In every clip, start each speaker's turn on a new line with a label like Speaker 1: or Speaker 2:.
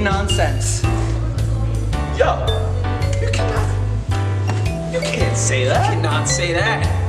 Speaker 1: Nonsense.
Speaker 2: Yo, you can't say that.
Speaker 1: I cannot say that.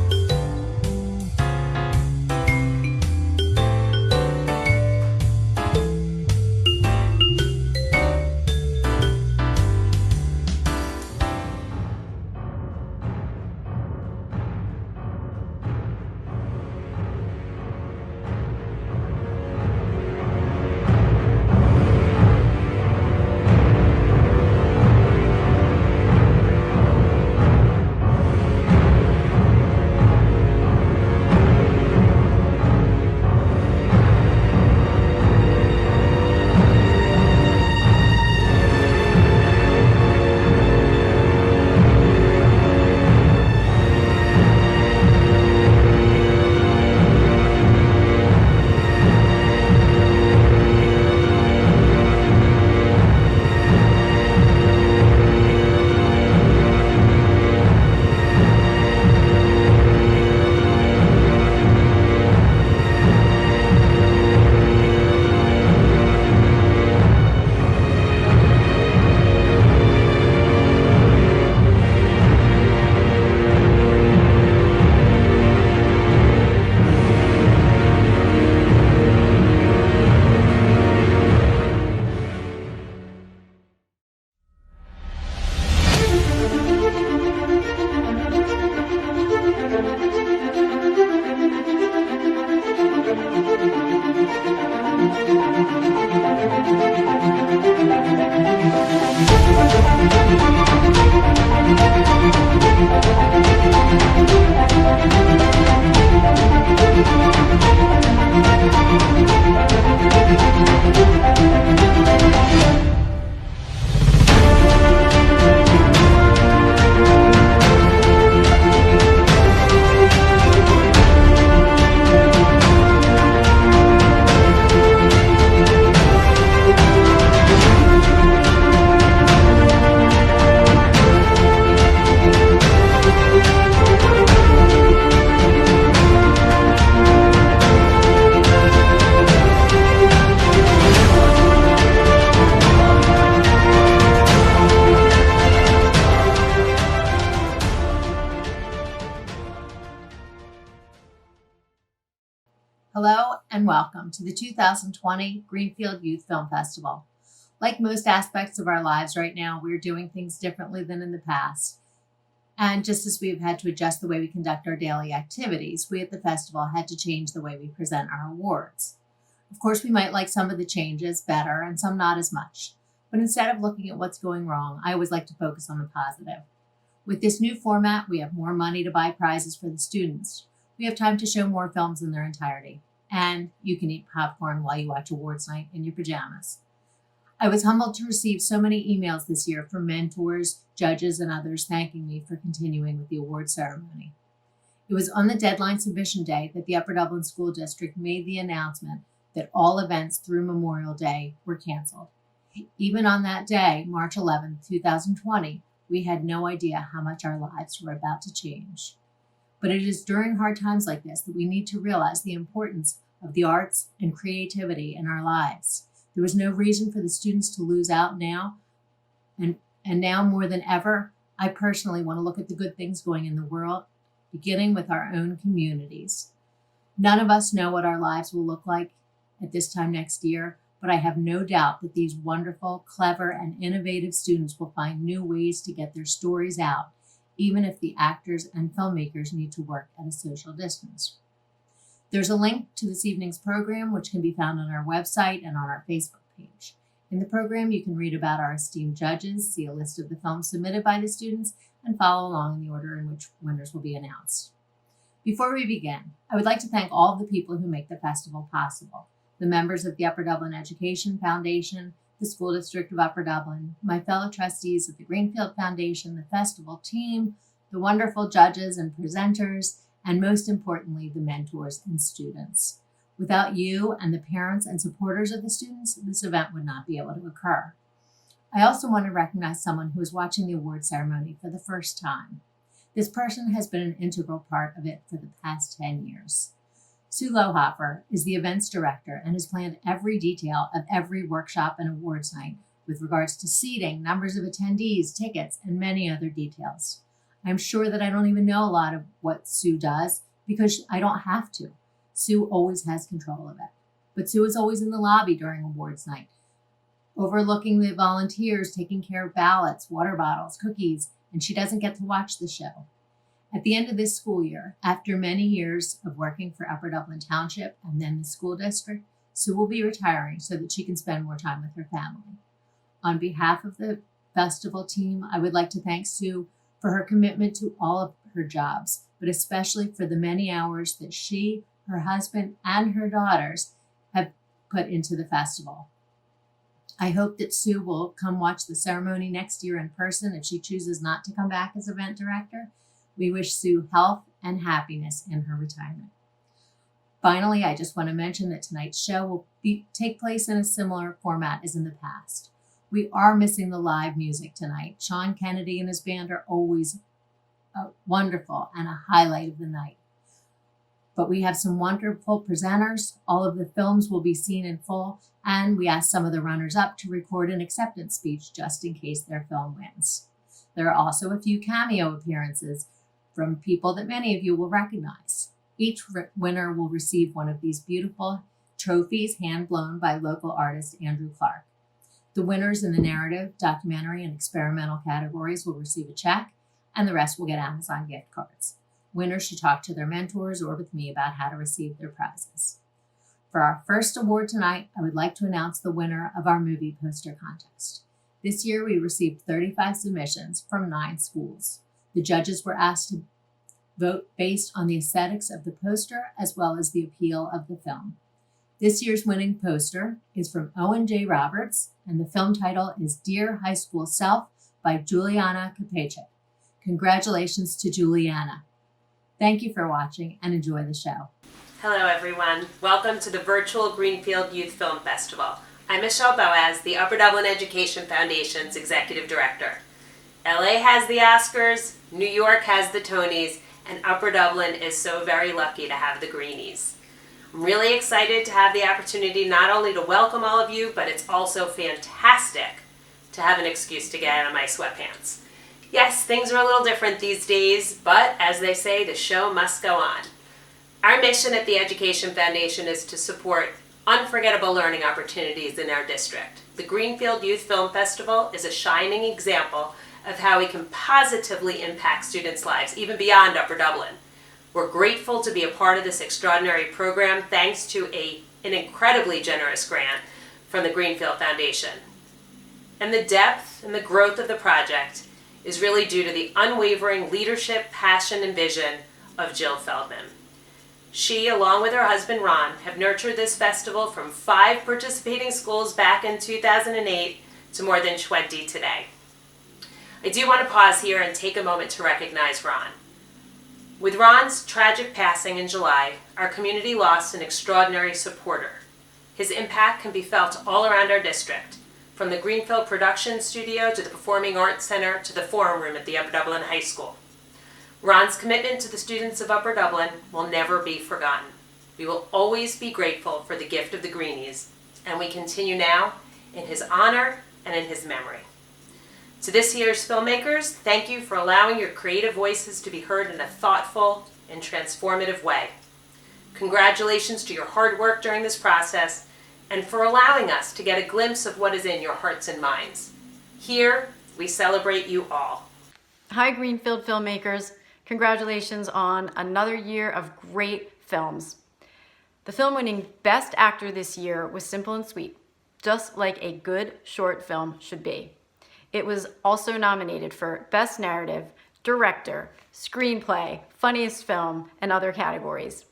Speaker 1: Hello and welcome to the 2020 Greenfield Youth Film Festival. Like most aspects of our lives right now, we're doing things differently than in the past. And just as we've had to adjust the way we conduct our daily activities, we at the festival had to change the way we present our awards. Of course, we might like some of the changes better and some not as much. But instead of looking at what's going wrong, I always like to focus on the positive. With this new format, we have more money to buy prizes for the students. We have time to show more films in their entirety. And you can eat popcorn while you watch awards night in your pajamas. I was humbled to receive so many emails this year from mentors, judges, and others thanking me for continuing with the award ceremony. It was on the deadline submission day that the Upper Dublin School District made the announcement that all events through Memorial Day were canceled. Even on that day, March 11, 2020, we had no idea how much our lives were about to change. But it is during hard times like this that we need to realize the importance of the arts and creativity in our lives. There was no reason for the students to lose out now. And now more than ever, I personally want to look at the good things going in the world, beginning with our own communities. None of us know what our lives will look like at this time next year, but I have no doubt that these wonderful, clever, and innovative students will find new ways to get their stories out, even if the actors and filmmakers need to work at a social distance. There's a link to this evening's program, which can be found on our website and on our Facebook page. In the program, you can read about our esteemed judges, see a list of the films submitted by the students, and follow along in the order in which winners will be announced. Before we begin, I would like to thank all of the people who make the festival possible: the members of the Upper Dublin Education Foundation, the School District of Upper Dublin, my fellow trustees of the Greenfield Foundation, the festival team, the wonderful judges and presenters, and most importantly, the mentors and students. Without you and the parents and supporters of the students, this event would not be able to occur. I also want to recognize someone who is watching the award ceremony for the first time. This person has been an integral part of it for the past 10 years. Sue Lohoffer is the events director and has planned every detail of every workshop and awards night with regards to seating, numbers of attendees, tickets, and many other details. I'm sure that I don't even know a lot of what Sue does because I don't have to. Sue always has control of it. But Sue is always in the lobby during awards night, overlooking the volunteers, taking care of ballots, water bottles, cookies, and she doesn't get to watch the show. At the end of this school year, after many years of working for Upper Dublin Township and then the school district, Sue will be retiring so that she can spend more time with her family. On behalf of the festival team, I would like to thank Sue for her commitment to all of her jobs, but especially for the many hours that she, her husband, and her daughters have put into the festival. I hope that Sue will come watch the ceremony next year in person if she chooses not to come back as event director. We wish Sue health and happiness in her retirement. Finally, I just want to mention that tonight's show will take place in a similar format as in the past. We are missing the live music tonight. Sean Kennedy and his band are always wonderful and a highlight of the night. But we have some wonderful presenters. All of the films will be seen in full, and we asked some of the runners-up to record an acceptance speech just in case their film wins. There are also a few cameo appearances from people that many of you will recognize. Each winner will receive one of these beautiful trophies hand-blown by local artist Andrew Clark. The winners in the narrative, documentary, and experimental categories will receive a check, and the rest will get Amazon gift cards. Winners should talk to their mentors or with me about how to receive their prizes. For our first award tonight, I would like to announce the winner of our movie poster contest. This year, we received 35 submissions from 9 schools. The judges were asked to vote based on the aesthetics of the poster as well as the appeal of the film. This year's winning poster is from Owen J. Roberts, and the film title is Dear High School Self by Juliana Kopechik. Congratulations to Juliana. Thank you for watching and enjoy the show.
Speaker 3: Hello everyone. Welcome to the virtual Greenfield Youth Film Festival. I'm Michelle Boaz, the Upper Dublin Education Foundation's Executive Director. LA has the Oscars, New York has the Tonys, and Upper Dublin is so very lucky to have the Greenies. I'm really excited to have the opportunity not only to welcome all of you, but it's also fantastic to have an excuse to get out of my sweatpants. Yes, things are a little different these days, but as they say, the show must go on. Our mission at the Education Foundation is to support unforgettable learning opportunities in our district. The Greenfield Youth Film Festival is a shining example of how we can positively impact students' lives, even beyond Upper Dublin. We're grateful to be a part of this extraordinary program thanks to an incredibly generous grant from the Greenfield Foundation. And the depth and the growth of the project is really due to the unwavering leadership, passion, and vision of Jill Feldman. She, along with her husband Ron, have nurtured this festival from 5 participating schools back in 2008 to more than 20 today. I do want to pause here and take a moment to recognize Ron. With Ron's tragic passing in July, our community lost an extraordinary supporter. His impact can be felt all around our district, from the Greenfield Production Studio to the Performing Arts Center to the Forum Room at the Upper Dublin High School. Ron's commitment to the students of Upper Dublin will never be forgotten. We will always be grateful for the gift of the Greenies, and we continue now in his honor and in his memory. To this year's filmmakers, thank you for allowing your creative voices to be heard in a thoughtful and transformative way. Congratulations to your hard work during this process and for allowing us to get a glimpse of what is in your hearts and minds. Here, we celebrate you all.
Speaker 4: Hi, Greenfield filmmakers. Congratulations on another year of great films. The film winning Best Actor this year was simple and sweet, just like a good short film should be. It was also nominated for Best Narrative, Director, Screenplay, Funniest Film, and other categories.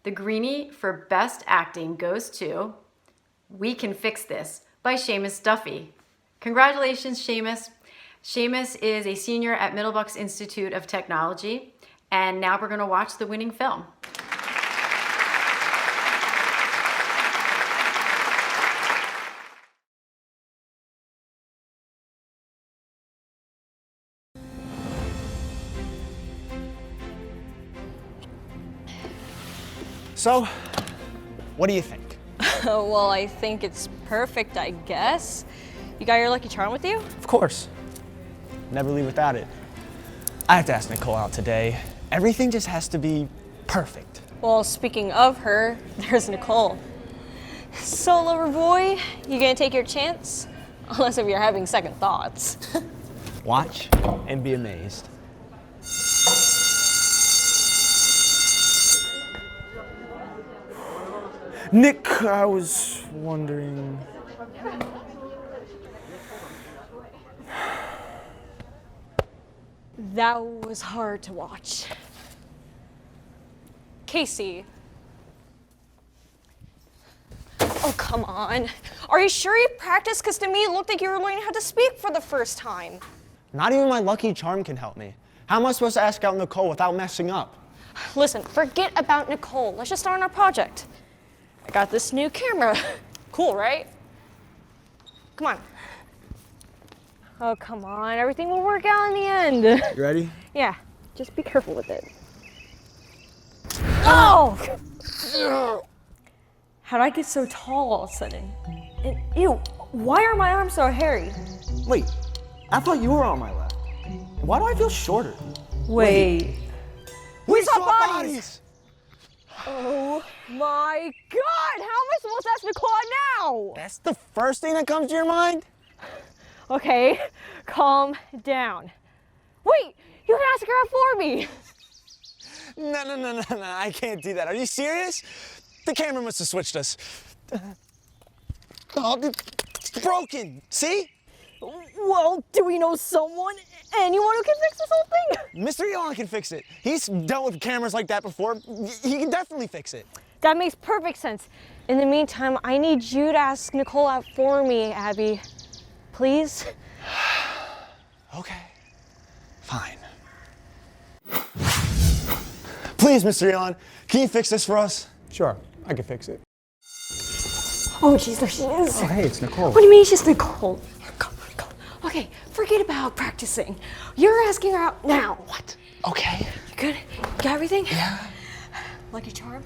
Speaker 4: The Greenie for Best Acting goes to We Can Fix This by Seamus Duffy. Congratulations, Seamus. Seamus is a senior at Middlebucks Institute of Technology, and now we're going to watch the winning film.
Speaker 5: So, what do you think?
Speaker 6: Well, I think it's perfect, I guess. You got your Lucky Charm with you?
Speaker 5: Of course. Never leave without it. I have to ask Nicole out today. Everything just has to be perfect.
Speaker 6: Well, speaking of her, there's Nicole. So, lover boy, you gonna take your chance? Unless if you're having second thoughts.
Speaker 5: Watch and be amazed. Nick, I was wondering...
Speaker 6: That was hard to watch. Casey. Oh, come on. Are you sure you practiced? Because to me it looked like you were learning how to speak for the first time.
Speaker 5: Not even my Lucky Charm can help me. How am I supposed to ask out Nicole without messing up?
Speaker 6: Listen, forget about Nicole. Let's just start on our project. I got this new camera. Cool, right? Come on. Oh, come on. Everything will work out in the end.
Speaker 5: You ready?
Speaker 6: Yeah, just be careful with it. Oh! How'd I get so tall all of a sudden? And ew, why are my arms so hairy?
Speaker 5: Wait, I thought you were on my left. Why do I feel shorter?
Speaker 6: Wait.
Speaker 5: We
Speaker 6: swap
Speaker 5: swap
Speaker 6: bodies! Oh my God! How am I supposed to ask Nicole out now?
Speaker 5: That's the first thing that comes to your mind?
Speaker 6: Okay, calm down. Wait, you can ask her out for me.
Speaker 5: No, I can't do that. Are you serious? The camera must have switched us. Oh, it's broken, see?
Speaker 6: Well, do we know anyone who can fix this whole thing?
Speaker 5: Mr. Elon can fix it. He's dealt with cameras like that before. He can definitely fix it.
Speaker 6: That makes perfect sense. In the meantime, I need you to ask Nicole out for me, Abby. Please?
Speaker 5: Okay, fine. Please, Mr. Elon, can you fix this for us?
Speaker 7: Sure, I can fix it.
Speaker 6: Oh, jeez, there she is.
Speaker 7: Oh, hey, it's Nicole.
Speaker 6: What do you mean she's Nicole? Come on, Nicole. Okay, forget about practicing. You're asking her out now.
Speaker 5: What? Okay.
Speaker 6: You good? You got everything?
Speaker 5: Yeah.
Speaker 6: Lucky Charm?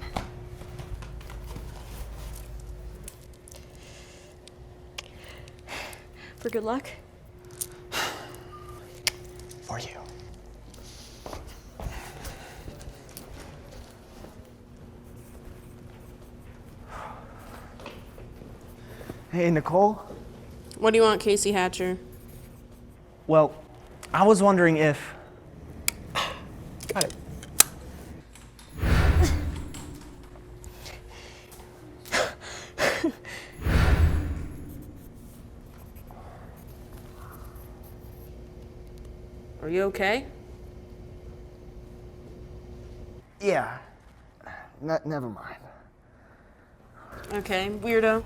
Speaker 6: For good luck?
Speaker 5: For you. Hey, Nicole.
Speaker 7: What do you want, Casey Hatcher?
Speaker 5: Well, I was wondering if... Got it.
Speaker 7: Are you okay?
Speaker 5: Yeah. Never mind.
Speaker 7: Okay, weirdo.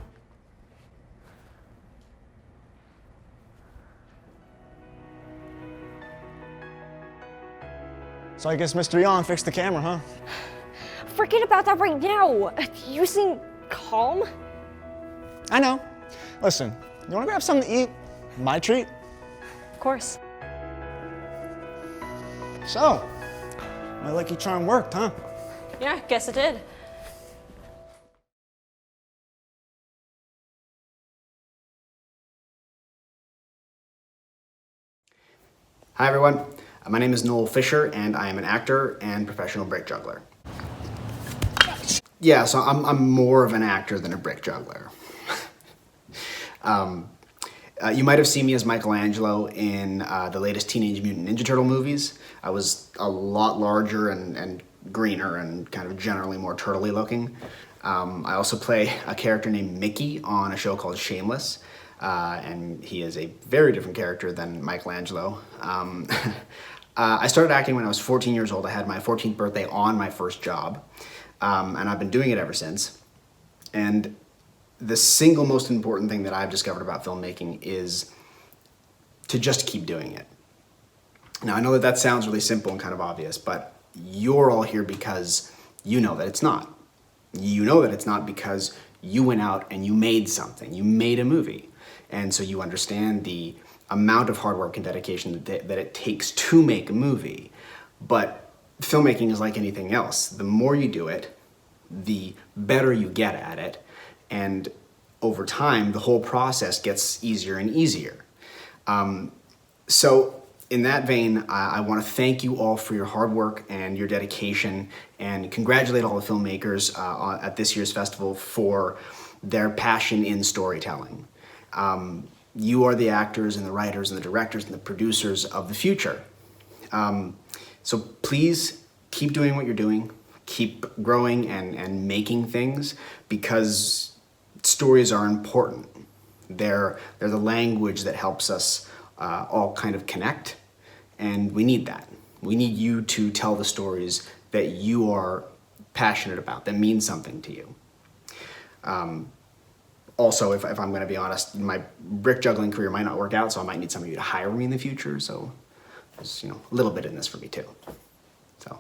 Speaker 5: So I guess Mr. Young fixed the camera, huh?
Speaker 6: Forget about that right now. You seem calm.
Speaker 5: I know. Listen, you wanna grab something to eat? My treat.
Speaker 6: Of course.
Speaker 5: So, my lucky charm worked, huh?
Speaker 6: Yeah, guess it did.
Speaker 8: Hi everyone, my name is Noel Fisher and I am an actor and professional brick juggler. Yeah, so I'm more of an actor than a brick juggler. You might have seen me as Michelangelo in the latest Teenage Mutant Ninja Turtle movies. I was a lot larger and greener and kind of generally more turtle-y looking. I also play a character named Mickey on a show called Shameless. And he is a very different character than Michelangelo. I started acting when I was 14 years old. I had my 14th birthday on my first job, and I've been doing it ever since. And the single most important thing that I've discovered about filmmaking is to just keep doing it. Now, I know that sounds really simple and kind of obvious, but you're all here because you know that it's not. You know that it's not because you went out and you made something. You made a movie. And so you understand the amount of hard work and dedication that it takes to make a movie. But filmmaking is like anything else. The more you do it, the better you get at it. And over time, the whole process gets easier and easier. So in that vein, I want to thank you all for your hard work and your dedication and congratulate all the filmmakers at this year's festival for their passion in storytelling. You are the actors and the writers and the directors and the producers of the future. So please keep doing what you're doing, keep growing and making things, because stories are important. They're the language that helps us all kind of connect, and we need that. We need you to tell the stories that you are passionate about, that mean something to you. Also, if I'm going to be honest, my brick juggling career might not work out, so I might need some of you to hire me in the future. So there's, a little bit in this for me too. So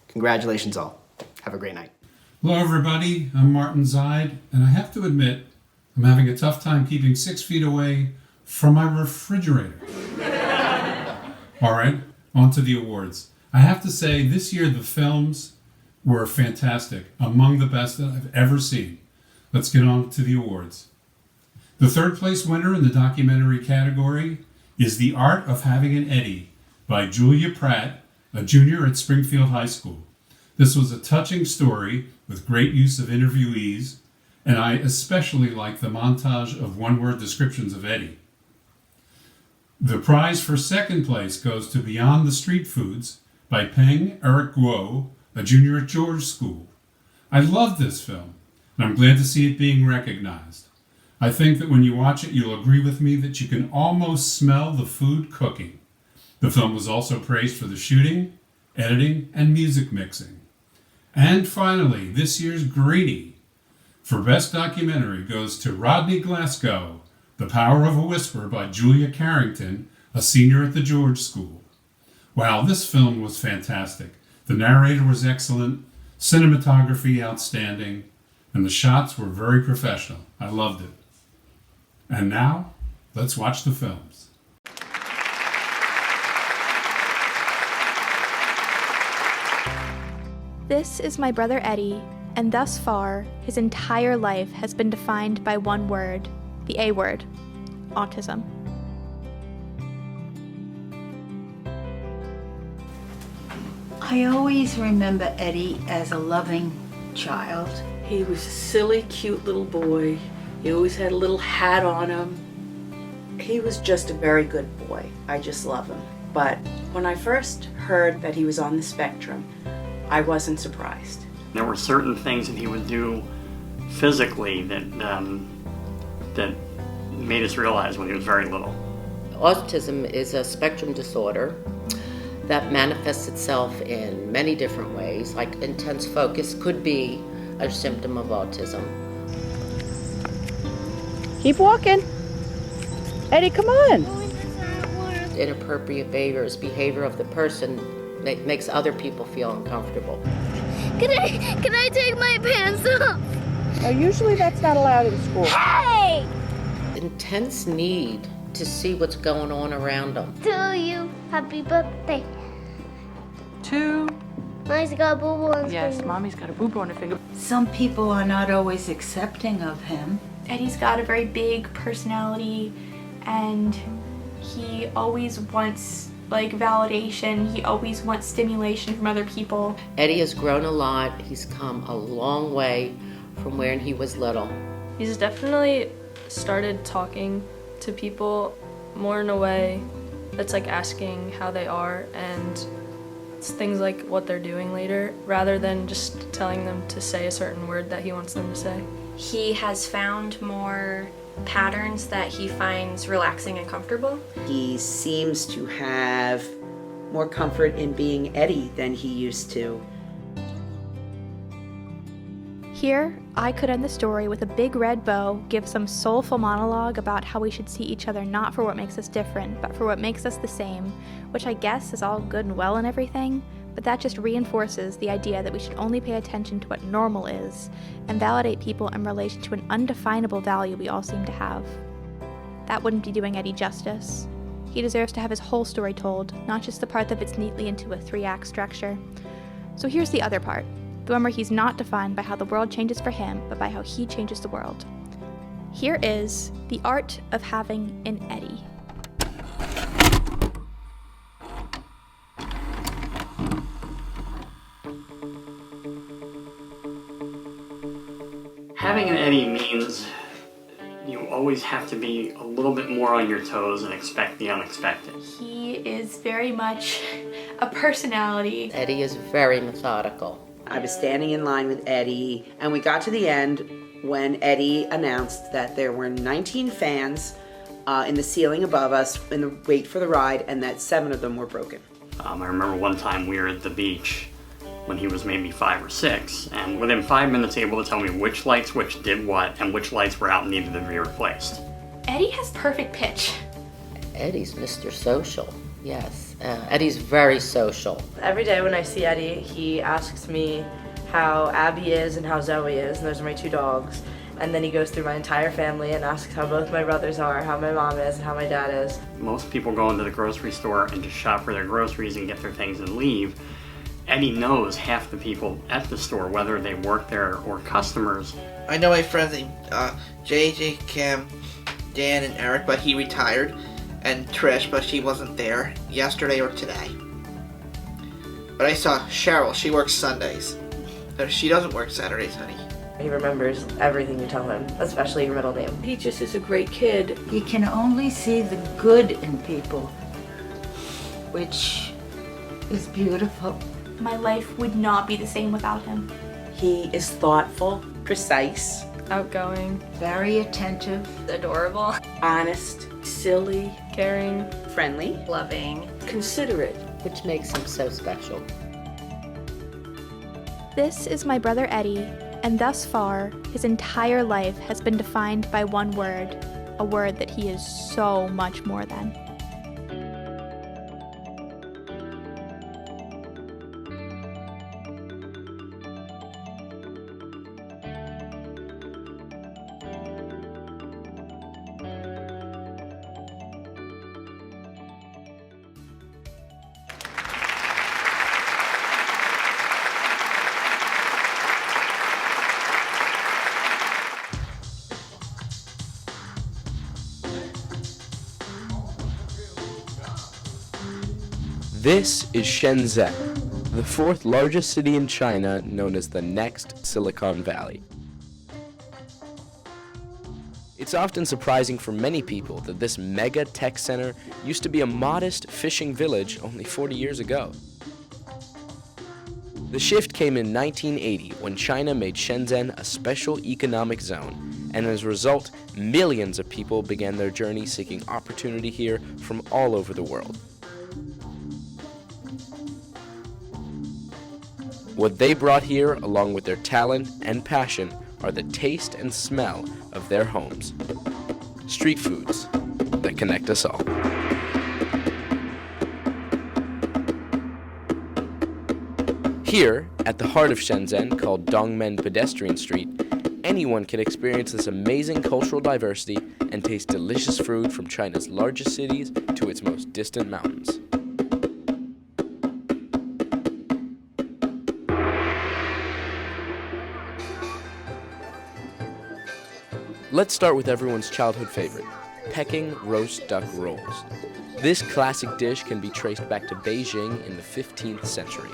Speaker 8: congratulations all. Have a great night.
Speaker 9: Hello everybody, I'm Martin Zide, and I have to admit, I'm having a tough time keeping 6 feet away from my refrigerator. All right, on to the awards. I have to say, this year the films were fantastic, among the best that I've ever seen. Let's get on to the awards. The third place winner in the documentary category is The Art of Having an Eddie by Julia Pratt, a junior at Springfield High School. This was a touching story with great use of interviewees, and I especially like the montage of one-word descriptions of Eddie. The prize for second place goes to Beyond the Street Foods by Peng Eric Guo, a junior at George School. I love this film, and I'm glad to see it being recognized. I think that when you watch it, you'll agree with me that you can almost smell the food cooking. The film was also praised for the shooting, editing, and music mixing. And finally, this year's Greenie for Best Documentary goes to Rodney Glasgow, The Power of a Whisper by Julia Carrington, a senior at the George School. Wow, this film was fantastic. The narrator was excellent, cinematography outstanding, and the shots were very professional. I loved it. And now, let's watch the films.
Speaker 10: This is my brother Eddie, and thus far, his entire life has been defined by one word, the A word, autism.
Speaker 11: I always remember Eddie as a loving child.
Speaker 12: He was a silly, cute little boy. He always had a little hat on him. He was just a very good boy. I just love him. But when I first heard that he was on the spectrum, I wasn't surprised.
Speaker 13: There were certain things that he would do physically that made us realize when he was very little.
Speaker 14: Autism is a spectrum disorder that manifests itself in many different ways, like intense focus could be a symptom of autism.
Speaker 15: Keep walking. Eddie, come on.
Speaker 14: Inappropriate behavior of the person makes other people feel uncomfortable.
Speaker 16: Can I take my pants off?
Speaker 15: Now, usually that's not allowed in school.
Speaker 16: Hey!
Speaker 14: Intense need to see what's going on around them.
Speaker 16: To you, happy birthday.
Speaker 15: Two.
Speaker 16: Mommy's got a boo-boo on his
Speaker 15: Yes,
Speaker 16: finger.
Speaker 15: Mommy's got a boo-boo on her finger.
Speaker 11: Some people are not always accepting of him.
Speaker 10: Eddie's got a very big personality, and he always wants validation. He always wants stimulation from other people.
Speaker 14: Eddie has grown a lot. He's come a long way from when he was little.
Speaker 17: He's definitely started talking to people more in a way that's like asking how they are, and it's things like what they're doing later, rather than just telling them to say a certain word that he wants them to say.
Speaker 18: He has found more patterns that he finds relaxing and comfortable.
Speaker 12: He seems to have more comfort in being Eddie than he used to.
Speaker 10: Here, I could end the story with a big red bow, give some soulful monologue about how we should see each other not for what makes us different, but for what makes us the same, which I guess is all good and well and everything, but that just reinforces the idea that we should only pay attention to what normal is and validate people in relation to an undefinable value we all seem to have. That wouldn't be doing Eddie justice. He deserves to have his whole story told, not just the part that fits neatly into a 3-act structure. So here's the other part, the one where he's not defined by how the world changes for him, but by how he changes the world. Here is The Art of Having an Eddie.
Speaker 13: Having an Eddie means you always have to be a little bit more on your toes and expect the unexpected.
Speaker 10: He is very much a personality.
Speaker 14: Eddie is very methodical.
Speaker 12: I was standing in line with Eddie, and we got to the end when Eddie announced that there were 19 fans in the ceiling above us in the wait for the ride, and that 7 of them were broken.
Speaker 13: I remember one time we were at the beach when he was maybe 5 or 6, and within 5 minutes able to tell me which light switch did what and which lights were out and needed to be replaced.
Speaker 10: Eddie has perfect pitch.
Speaker 14: Eddie's Mr. Social, yes. Eddie's very social.
Speaker 19: Every day when I see Eddie, he asks me how Abby is and how Zoe is, and those are my 2 dogs. And then he goes through my entire family and asks how both my brothers are, how my mom is, and how my dad is.
Speaker 13: Most people go into the grocery store and just shop for their groceries and get their things and leave. Eddie knows half the people at the store, whether they work there or customers.
Speaker 20: I know my friends named JJ, Kim, Dan, and Eric, but he retired, and Trish, but she wasn't there yesterday or today. But I saw Cheryl, she works Sundays. She doesn't work Saturdays, honey.
Speaker 19: He remembers everything you tell him, especially your middle name.
Speaker 11: He just is a great kid. You can only see the good in people, which is beautiful.
Speaker 10: My life would not be the same without him.
Speaker 12: He is thoughtful, precise,
Speaker 17: outgoing,
Speaker 11: very attentive,
Speaker 18: adorable,
Speaker 12: honest,
Speaker 17: silly, caring,
Speaker 12: friendly,
Speaker 18: loving,
Speaker 11: considerate,
Speaker 14: which makes him so special.
Speaker 10: This is my brother Eddie, and thus far, his entire life has been defined by one word, a word that he is so much more than.
Speaker 21: This is Shenzhen, the 4th largest city in China, known as the next Silicon Valley. It's often surprising for many people that this mega tech center used to be a modest fishing village only 40 years ago. The shift came in 1980 when China made Shenzhen a special economic zone, and as a result, millions of people began their journey seeking opportunity here from all over the world. What they brought here, along with their talent and passion, are the taste and smell of their homes. Street foods that connect us all. Here, at the heart of Shenzhen, called Dongmen Pedestrian Street, anyone can experience this amazing cultural diversity and taste delicious food from China's largest cities to its most distant mountains. Let's start with everyone's childhood favorite, Peking roast duck rolls. This classic dish can be traced back to Beijing in the 15th century.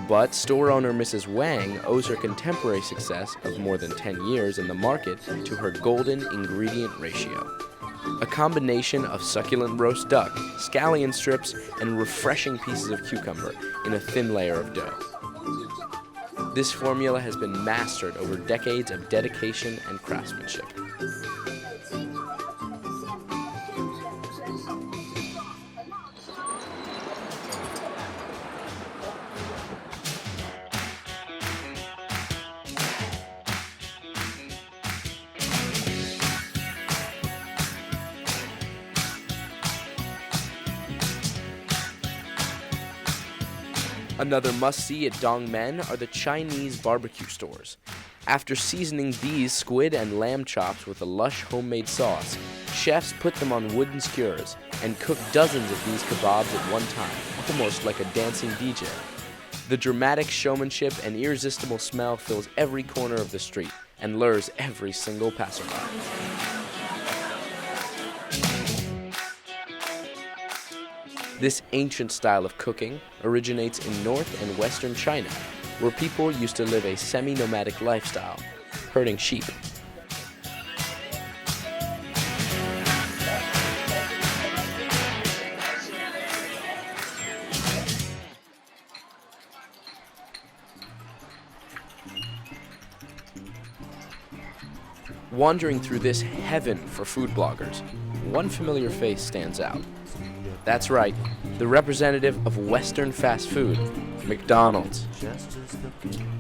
Speaker 21: But store owner Mrs. Wang owes her contemporary success of more than 10 years in the market to her golden ingredient ratio. A combination of succulent roast duck, scallion strips, and refreshing pieces of cucumber in a thin layer of dough. This formula has been mastered over decades of dedication and craftsmanship. Another must-see at Dongmen are the Chinese barbecue stores. After seasoning these squid and lamb chops with a lush homemade sauce, chefs put them on wooden skewers and cook dozens of these kebabs at one time, almost like a dancing DJ. The dramatic showmanship and irresistible smell fills every corner of the street and lures every single passerby. This ancient style of cooking originates in North and Western China, where people used to live a semi-nomadic lifestyle, herding sheep. Wandering through this heaven for food bloggers, one familiar face stands out. That's right, the representative of Western fast food, McDonald's.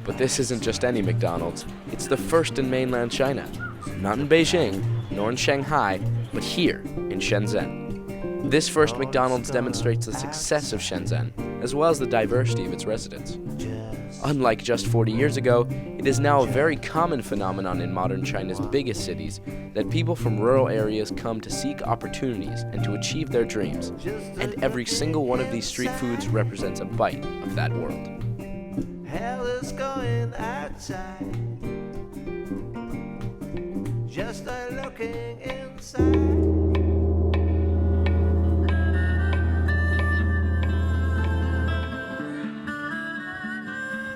Speaker 21: But this isn't just any McDonald's, it's the first in mainland China. Not in Beijing, nor in Shanghai, but here in Shenzhen. This first McDonald's demonstrates the success of Shenzhen, as well as the diversity of its residents. Unlike just 40 years ago, it is now a very common phenomenon in modern China's biggest cities that people from rural areas come to seek opportunities and to achieve their dreams. And every single one of these street foods represents a bite of that world.
Speaker 2: Hell is going outside, just like looking inside.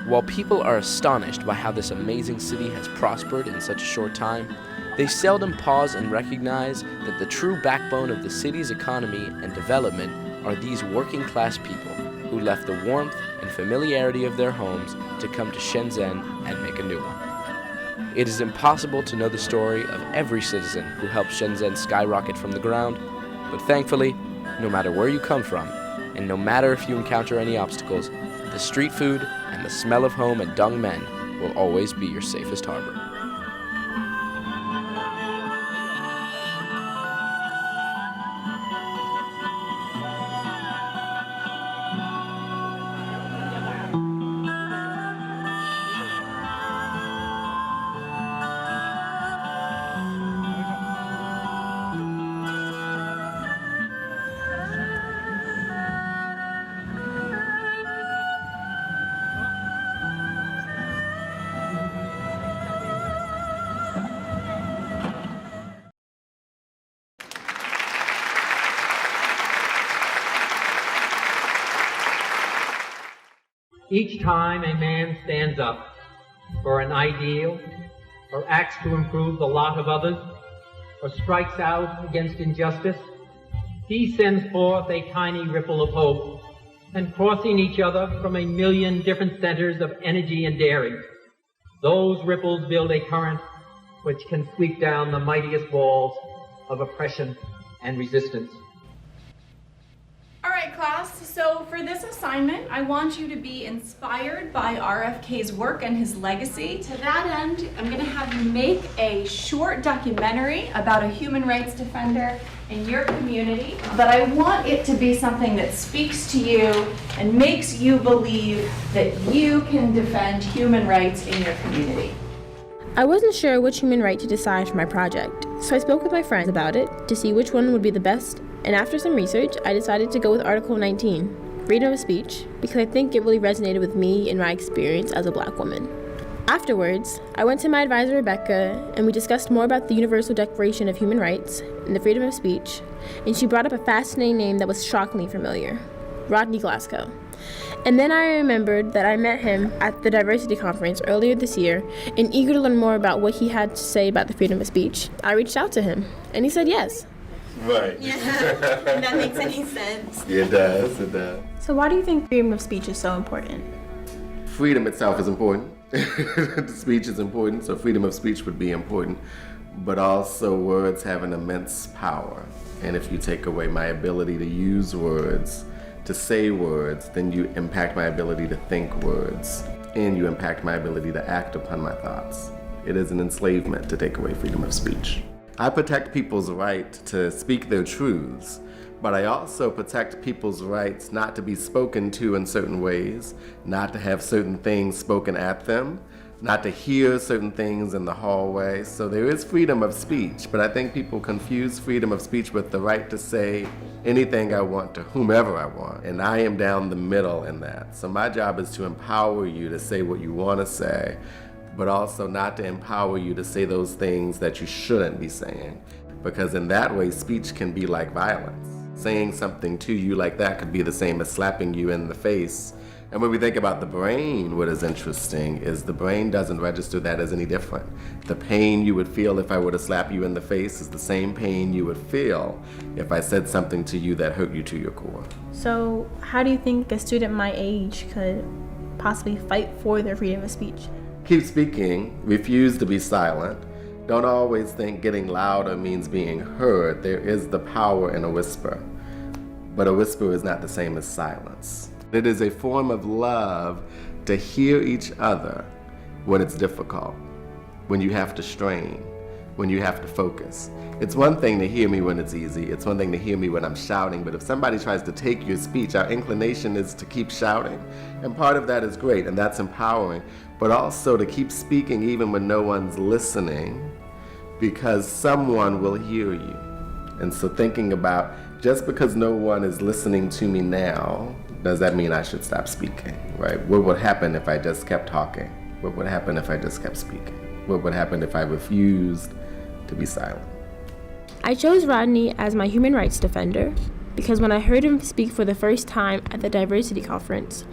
Speaker 21: While people are astonished by how this amazing city has prospered in such a short time, they seldom pause and recognize that the true backbone of the city's economy and development are these working-class people who left the warmth and familiarity of their homes to come to Shenzhen and make a new one. It is impossible to know the story of every citizen who helped Shenzhen skyrocket from the ground, but thankfully, no matter where you come from, and no matter if you encounter any obstacles, the street food and the smell of home at Dongmen will always be your safest harbor.
Speaker 22: Each time a man stands up for an ideal or acts to improve the lot of others, or strikes out against injustice, he sends forth a tiny ripple of hope, and crossing each other from a million different centers of energy and daring, those ripples build a current which can sweep down the mightiest walls of oppression and resistance.
Speaker 1: All right, class, so for this assignment, I want you to be inspired by RFK's work and his legacy. To that end, I'm gonna have you make a short documentary about a human rights defender in your community, but I want it to be something that speaks to you and makes you believe that you can defend human rights in your community.
Speaker 3: I wasn't sure which human right to decide for my project, so I spoke with my friends about it to see which one would be the best, and after some research, I decided to go with Article 19, freedom of speech, because I think it really resonated with me and my experience as a Black woman. Afterwards, I went to my advisor Rebecca, and we discussed more about the Universal Declaration of Human Rights and the freedom of speech, and she brought up a fascinating name that was shockingly familiar, Rodney Glasgow. And then I remembered that I met him at the diversity conference earlier this year, and eager to learn more about what he had to say about the freedom of speech, I reached out to him, and he said yes.
Speaker 23: Right.
Speaker 1: Yeah, that makes any sense.
Speaker 23: It does, it does.
Speaker 10: So why do you think freedom of speech is so important?
Speaker 23: Freedom itself is important. Speech is important, so freedom of speech would be important. But also words have an immense power. And if you take away my ability to use words, to say words, then you impact my ability to think words. And you impact my ability to act upon my thoughts. It is an enslavement to take away freedom of speech. I protect people's right to speak their truths, but I also protect people's rights not to be spoken to in certain ways, not to have certain things spoken at them, not to hear certain things in the hallway. So there is freedom of speech, but I think people confuse freedom of speech with the right to say anything I want to whomever I want, and I am down the middle in that. So my job is to empower you to say what you want to say, but also not to empower you to say those things that you shouldn't be saying. Because in that way, speech can be like violence. Saying something to you like that could be the same as slapping you in the face. And when we think about the brain, what is interesting is the brain doesn't register that as any different. The pain you would feel if I were to slap you in the face is the same pain you would feel if I said something to you that hurt you to your core.
Speaker 10: So how do you think a student my age could possibly fight for their freedom of speech?
Speaker 23: Keep speaking, refuse to be silent. Don't always think getting louder means being heard. There is the power in a whisper, but a whisper is not the same as silence. It is a form of love to hear each other when it's difficult, when you have to strain, when you have to focus. It's one thing to hear me when it's easy. It's one thing to hear me when I'm shouting, but if somebody tries to take your speech, our inclination is to keep shouting. And part of that is great, and that's empowering, but also to keep speaking even when no one's listening, because someone will hear you. And so thinking about, just because no one is listening to me now, does that mean I should stop speaking, right? What would happen if I just kept talking? What would happen if I just kept speaking? What would happen if I refused to be silent?
Speaker 3: I chose Rodney as my human rights defender because when I heard him speak for the first time at the diversity conference,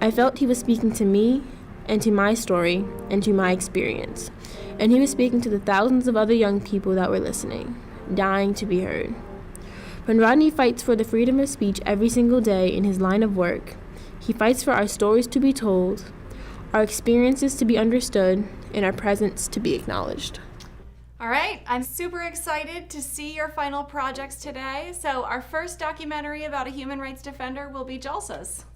Speaker 3: I felt he was speaking to me and to my story and to my experience. And he was speaking to the thousands of other young people that were listening, dying to be heard. When Rodney fights for the freedom of speech every single day in his line of work, he fights for our stories to be told, our experiences to be understood, and our presence to be acknowledged.
Speaker 1: All right, I'm super excited to see your final projects today. So our first documentary about a human rights defender will be Jalsa's.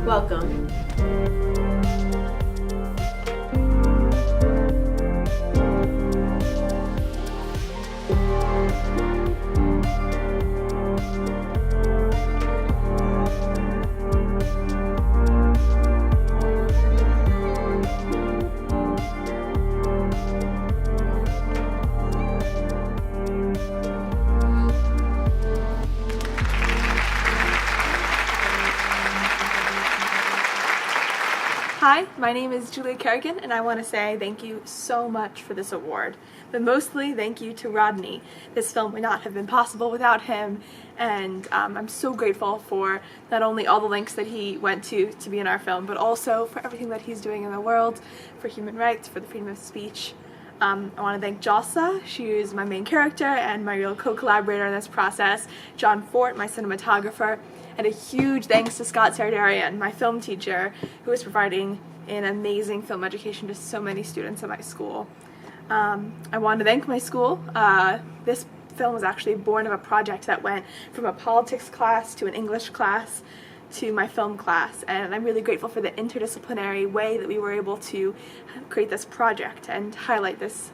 Speaker 10: Welcome.
Speaker 4: Hi, my name is Julia Kerrigan, and I want to say thank you so much for this award. But mostly, thank you to Rodney. This film would not have been possible without him, and I'm so grateful for not only all the lengths that he went to be in our film, but also for everything that he's doing in the world, for human rights, for the freedom of speech. I want to thank Jossa. She is my main character and my real co-collaborator in this process, John Fort, my cinematographer, and a huge thanks to Scott Sardarian, my film teacher, who is providing an amazing film education to so many students at my school. I want to thank my school. This film was actually born of a project that went from a politics class to an English class to my film class, and I'm really grateful for the interdisciplinary way that we were able to create this project and highlight this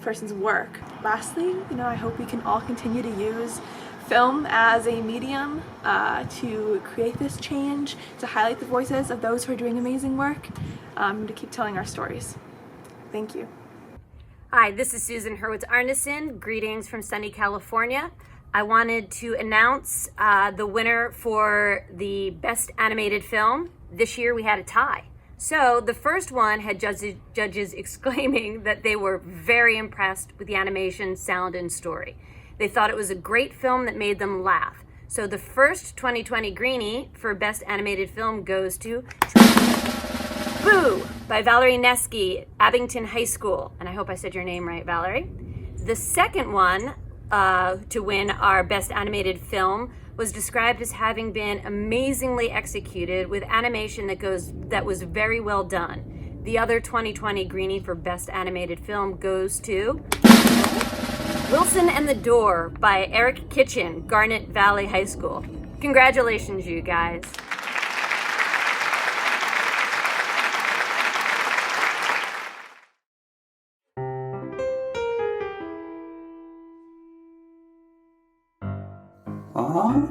Speaker 4: person's work. Lastly, I hope we can all continue to use film as a medium to create this change, to highlight the voices of those who are doing amazing work, to keep telling our stories. Thank you.
Speaker 5: Hi, this is Susan Hurwitz Arneson. Greetings from sunny California. I wanted to announce the winner for the Best Animated Film. This year we had a tie. So the first one had judges exclaiming that they were very impressed with the animation, sound, and story. They thought it was a great film that made them laugh. So the first 2020 Greenie for Best Animated Film goes to Boo by Valerie Neski, Abington High School. And I hope I said your name right, Valerie. The second one to win our Best Animated Film was described as having been amazingly executed with animation that was very well done. The other 2020 Greenie for Best Animated Film goes to Wilson and the Door by Eric Kitchen, Garnet Valley High School. Congratulations, you guys.
Speaker 7: Oh?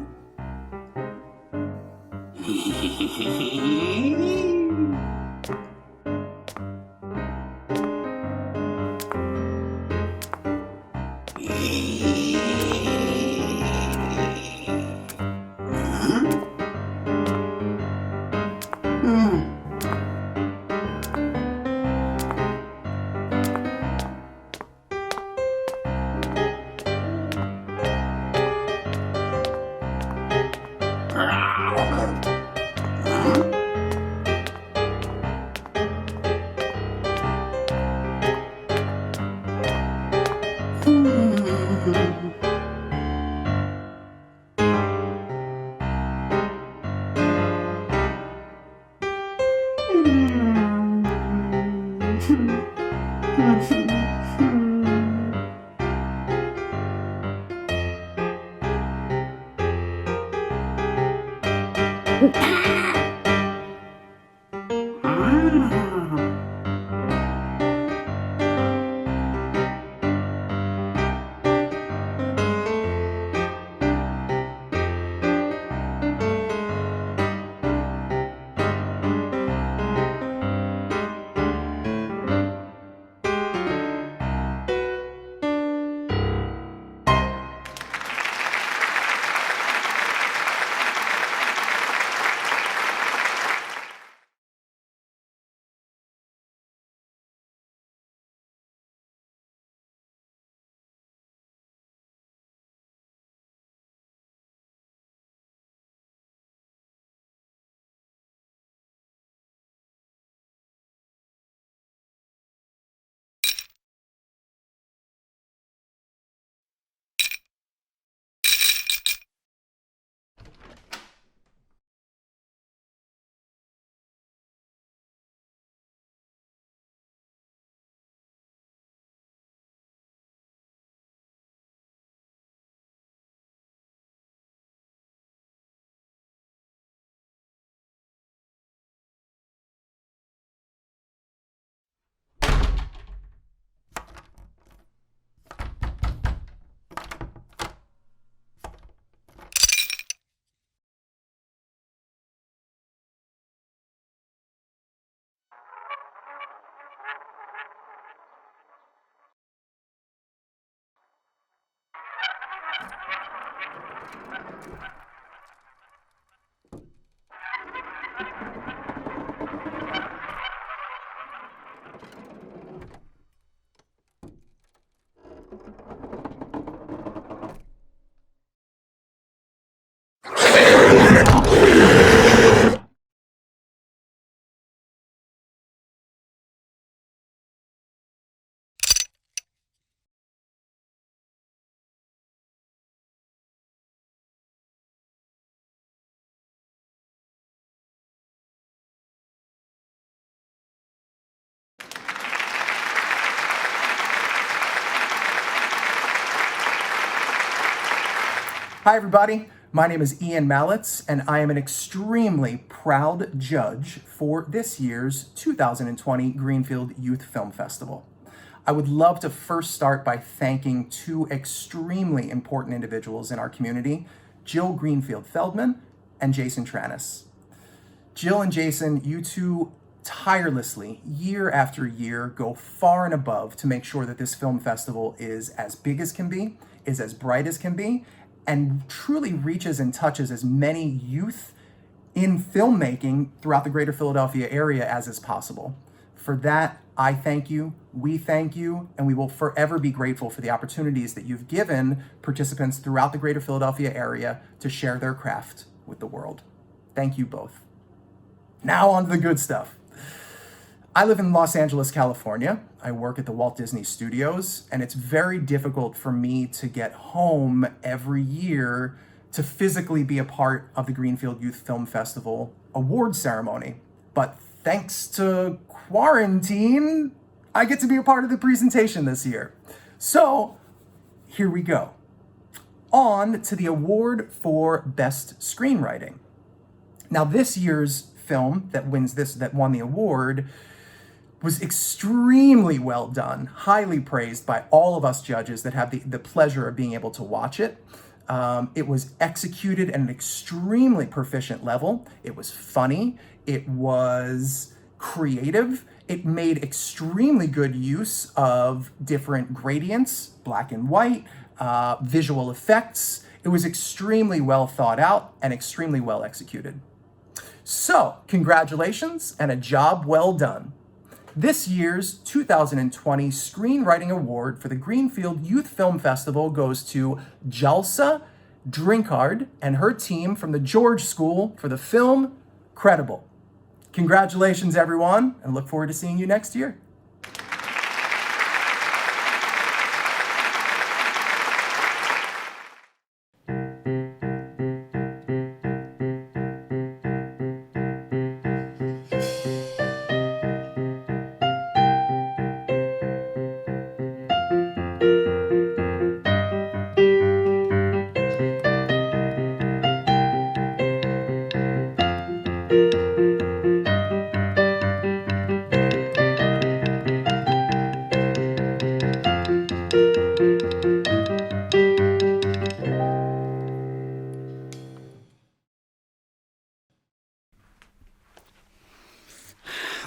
Speaker 6: Hi, everybody. My name is Ian Mallitz, and I am an extremely proud judge for this year's 2020 Greenfield Youth Film Festival. I would love to first start by thanking two extremely important individuals in our community, Jill Greenfield Feldman and Jason Tranis. Jill and Jason, you two tirelessly, year after year, go far and above to make sure that this film festival is as big as can be, is as bright as can be, and truly reaches and touches as many youth in filmmaking throughout the greater Philadelphia area as is possible. For that, I thank you, we thank you, and we will forever be grateful for the opportunities that you've given participants throughout the greater Philadelphia area to share their craft with the world. Thank you both. Now on to the good stuff. I live in Los Angeles, California. I work at the Walt Disney Studios, and it's very difficult for me to get home every year to physically be a part of the Greenfield Youth Film Festival award ceremony. But thanks to quarantine, I get to be a part of the presentation this year. So here we go. On to the award for Best Screenwriting. Now, this year's film that won the award was extremely well done, highly praised by all of us judges that have the pleasure of being able to watch it. It was executed at an extremely proficient level. It was funny. It was creative. It made extremely good use of different gradients, black and white, visual effects. It was extremely well thought out and extremely well executed. So, congratulations and a job well done. This year's 2020 Screenwriting Award for the Greenfield Youth Film Festival goes to Jalsa Drinkard and her team from the George School for the film Credible. Congratulations, everyone, and look forward to seeing you next year.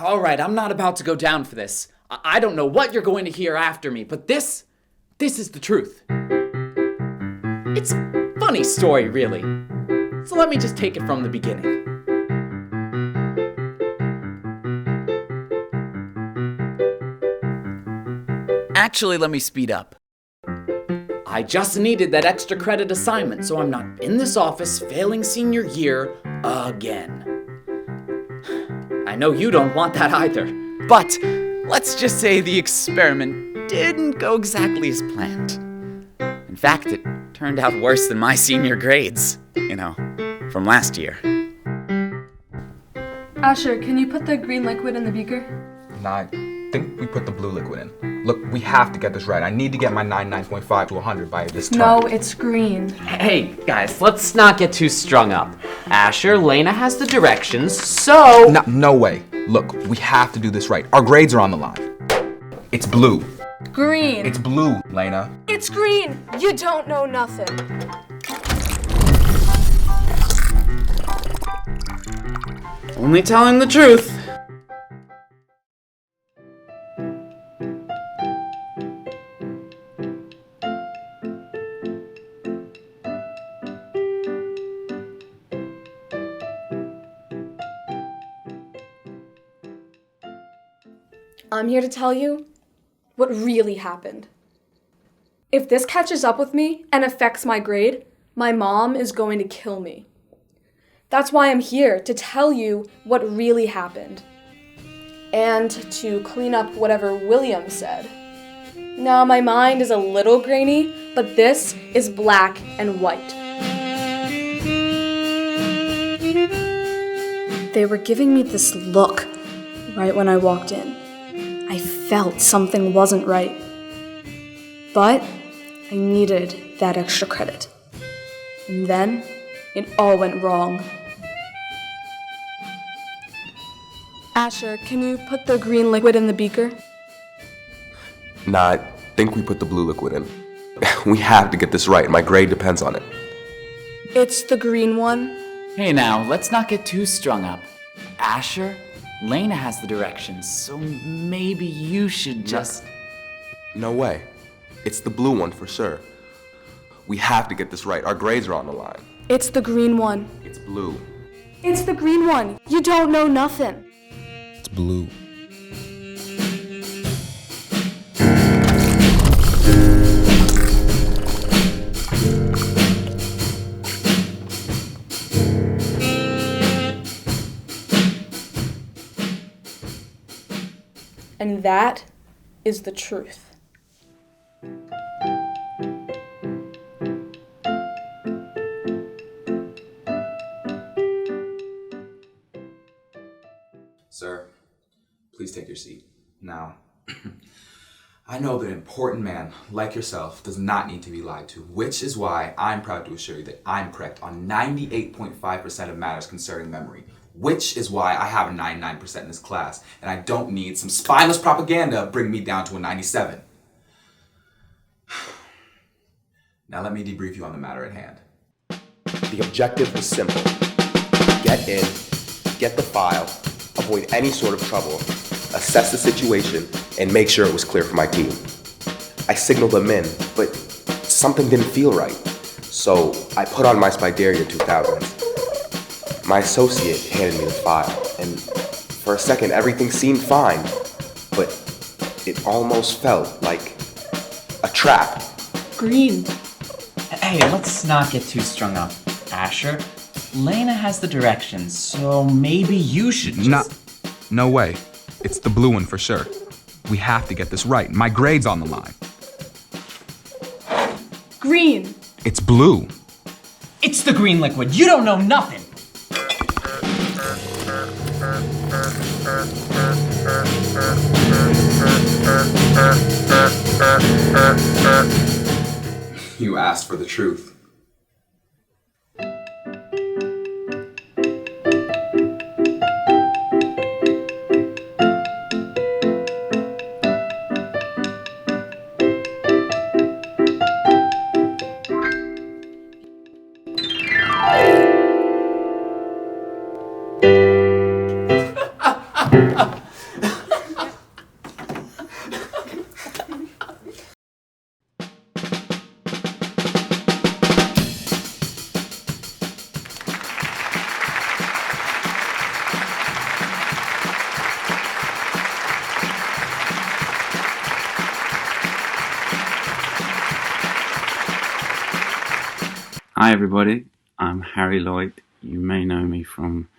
Speaker 7: All right, I'm not about to go down for this. I don't know what you're going to hear after me, but this is the truth. It's a funny story, really. So let me just take it from the beginning. Actually, let me speed up. I just needed that extra credit assignment, so I'm not in this office failing senior year again. I know you don't want that either, but let's just say the experiment didn't go exactly as planned. In fact, it turned out worse than my senior grades, from last year.
Speaker 17: Asher, can you put the green liquid in the beaker?
Speaker 8: Nah, I think we put the blue liquid in. Look, we have to get this right. I need to get my 99.5 to 100 by this term.
Speaker 17: No, it's green.
Speaker 24: Hey, guys, let's not get too strung up. Asher, Lena has the directions, so...
Speaker 8: No way. Look, we have to do this right. Our grades are on the line. It's blue.
Speaker 17: Green.
Speaker 8: It's blue, Lena.
Speaker 17: It's green. You don't know nothing.
Speaker 7: Only telling the truth.
Speaker 17: I'm here to tell you what really happened. If this catches up with me and affects my grade, my mom is going to kill me. That's why I'm here, to tell you what really happened. And to clean up whatever William said. Now, my mind is a little grainy, but this is black and white. They were giving me this look right when I walked in. I felt something wasn't right. But I needed that extra credit.
Speaker 9: And then it all went wrong. Asher, can you put the green liquid in the beaker?
Speaker 23: Nah, I think we put the blue liquid in. We have to get this right. My grade depends on it.
Speaker 9: It's the green one.
Speaker 7: Hey now, let's not get too strung up. Asher, Lena has the directions, so maybe you should just...
Speaker 23: No way. It's the blue one for sure. We have to get this right. Our grades are on the line.
Speaker 9: It's the green one.
Speaker 23: It's blue.
Speaker 9: It's the green one. You don't know nothing.
Speaker 23: It's blue.
Speaker 9: And that is the truth.
Speaker 8: Sir, please take your seat. Now, I know that an important man like yourself does not need to be lied to, which is why I'm proud to assure you that I'm correct on 98.5% of matters concerning memory, which is why I have a 99% in this class, and I don't need some spineless propaganda bring me down to a 97. Now let me debrief you on the matter at hand.
Speaker 23: The objective was simple. Get in, get the file, avoid any sort of trouble, assess the situation, and make sure it was clear for my team. I signaled them in, but something didn't feel right. So I put on my Spiderian 2000s. My associate handed me the file, and for a second everything seemed fine, but it almost felt like a trap.
Speaker 9: Green.
Speaker 7: Hey, let's not get too strung up. Asher, Lena has the directions, so maybe you should just...
Speaker 8: No way. It's the blue one for sure. We have to get this right. My grade's on the line.
Speaker 9: Green.
Speaker 8: It's blue.
Speaker 7: It's the green liquid. You don't know nothing.
Speaker 8: You asked for the truth.
Speaker 13: Hi everybody, I'm Harry Lloyd. You may know me from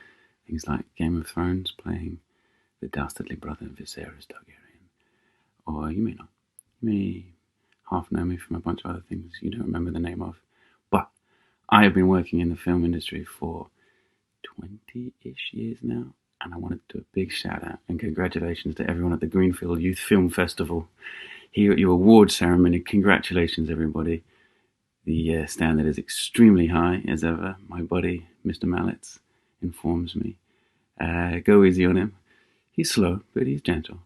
Speaker 13: things like Game of Thrones, playing the dastardly brother of Viserys Targaryen. Or you may not. You may half know me from a bunch of other things you don't remember the name of. But I have been working in the film industry for 20-ish years now, and I wanted to do a big shout out and congratulations to everyone at the Greenfield Youth Film Festival here at your award ceremony. Congratulations everybody. The standard is extremely high, as ever. My buddy, Mr. Mallets, informs me. Go easy on him. He's slow, but he's gentle.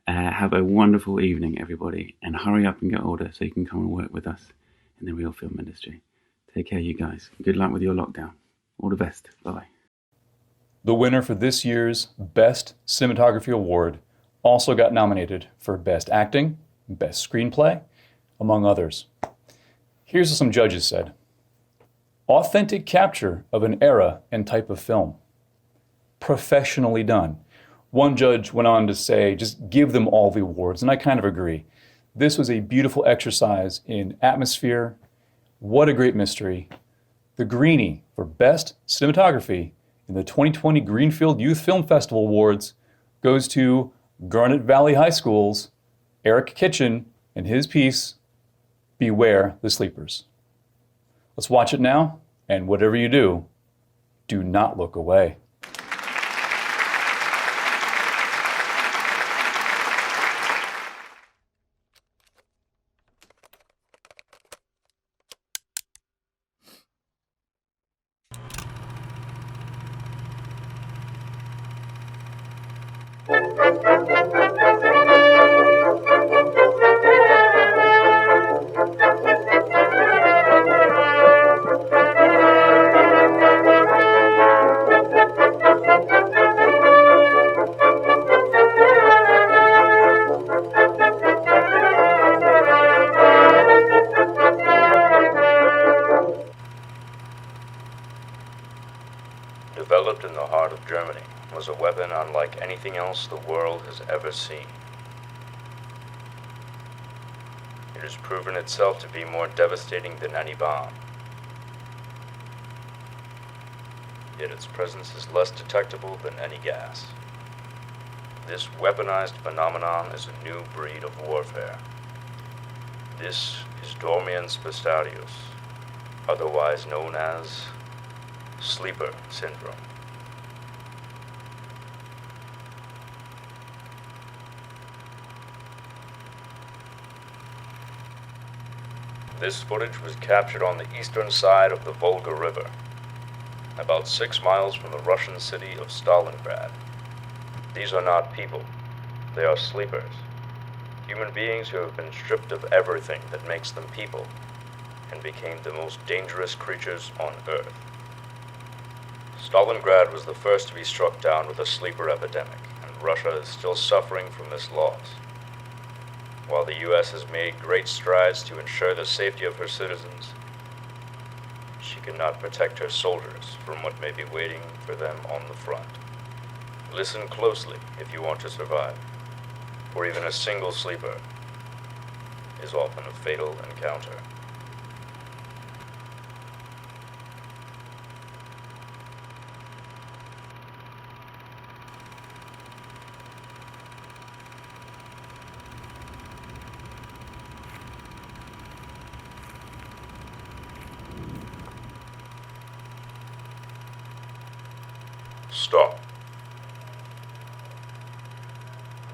Speaker 13: Have a wonderful evening, everybody, and hurry up and get older so you can come and work with us in the real film industry. Take care, you guys. Good luck with your lockdown. All the best. Bye-bye.
Speaker 15: The winner for this year's Best Cinematography Award also got nominated for Best Acting, Best Screenplay, among others. Here's what some judges said. Authentic capture of an era and type of film. Professionally done. One judge went on to say, just give them all the awards, and I kind of agree. This was a beautiful exercise in atmosphere. What a great mystery. The Greenie for Best Cinematography in the 2020 Greenfield Youth Film Festival Awards goes to Garnet Valley High School's Eric Kitchen and his piece, Beware the Sleepers. Let's watch it now, and whatever you do, do not look away.
Speaker 12: Developed in the heart of Germany, was a weapon unlike anything else the world has ever seen. It has proven itself to be more devastating than any bomb. Yet its presence is less detectable than any gas. This weaponized phenomenon is a new breed of warfare. This is Dormiens Bastarius, otherwise known as Sleeper Syndrome. This footage was captured on the eastern side of the Volga River, about 6 miles from the Russian city of Stalingrad. These are not people, they are sleepers. Human beings who have been stripped of everything that makes them people and became the most dangerous creatures on Earth. Stalingrad was the first to be struck down with a sleeper epidemic, and Russia is still suffering from this loss. While the U.S. has made great strides to ensure the safety of her citizens, she cannot protect her soldiers from what may be waiting for them on the front. Listen closely if you want to survive, for even a single sleeper is often a fatal encounter. Stop.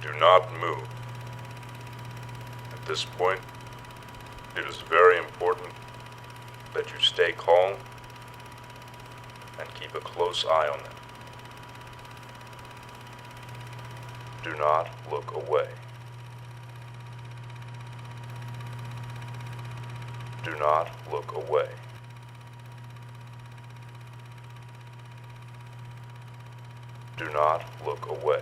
Speaker 12: Do not move. At this point, it is very important that you stay calm and keep a close eye on them. Do not look away. Do not look away. Do not look away.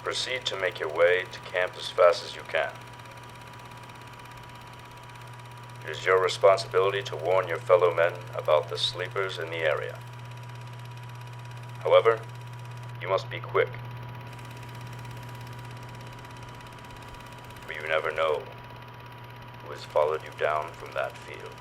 Speaker 12: Proceed to make your way to camp as fast as you can. It is your responsibility to warn your fellow men about the sleepers in the area. However, you must be quick, for you never know who has followed you down from that field.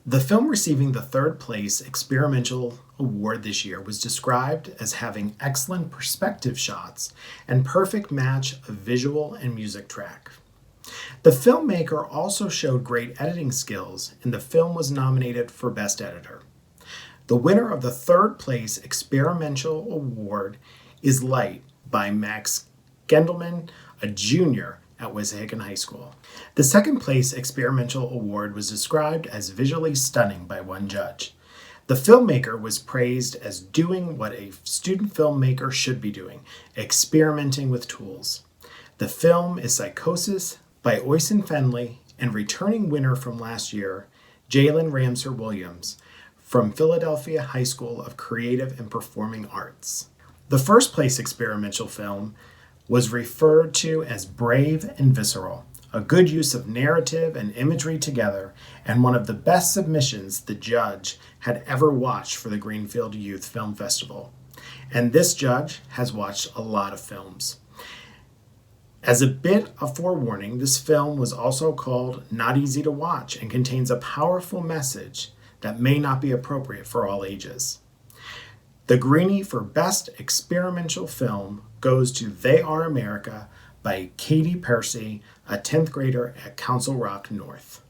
Speaker 6: The film receiving the third place experimental award this year was described as having excellent perspective shots and perfect match of visual and music track. The filmmaker also showed great editing skills, and the film was nominated for Best Editor. The winner of the third place experimental award is Light by Max Gendelman, a junior at Wissahickon High School. The second place experimental award was described as visually stunning by one judge. The filmmaker was praised as doing what a student filmmaker should be doing, experimenting with tools. The film is Psychosis by Oysen Fenley and returning winner from last year, Jalen Ramser Williams from Philadelphia High School of Creative and Performing Arts. The first place experimental film was referred to as Brave and Visceral, a good use of narrative and imagery together, and one of the best submissions the judge had ever watched for the Greenfield Youth Film Festival. And this judge has watched a lot of films. As a bit of forewarning, this film was also called Not Easy to Watch and contains a powerful message that may not be appropriate for all ages. The Greenie for Best Experimental Film goes to They Are America by Katie Percy, a 10th grader at Council Rock North.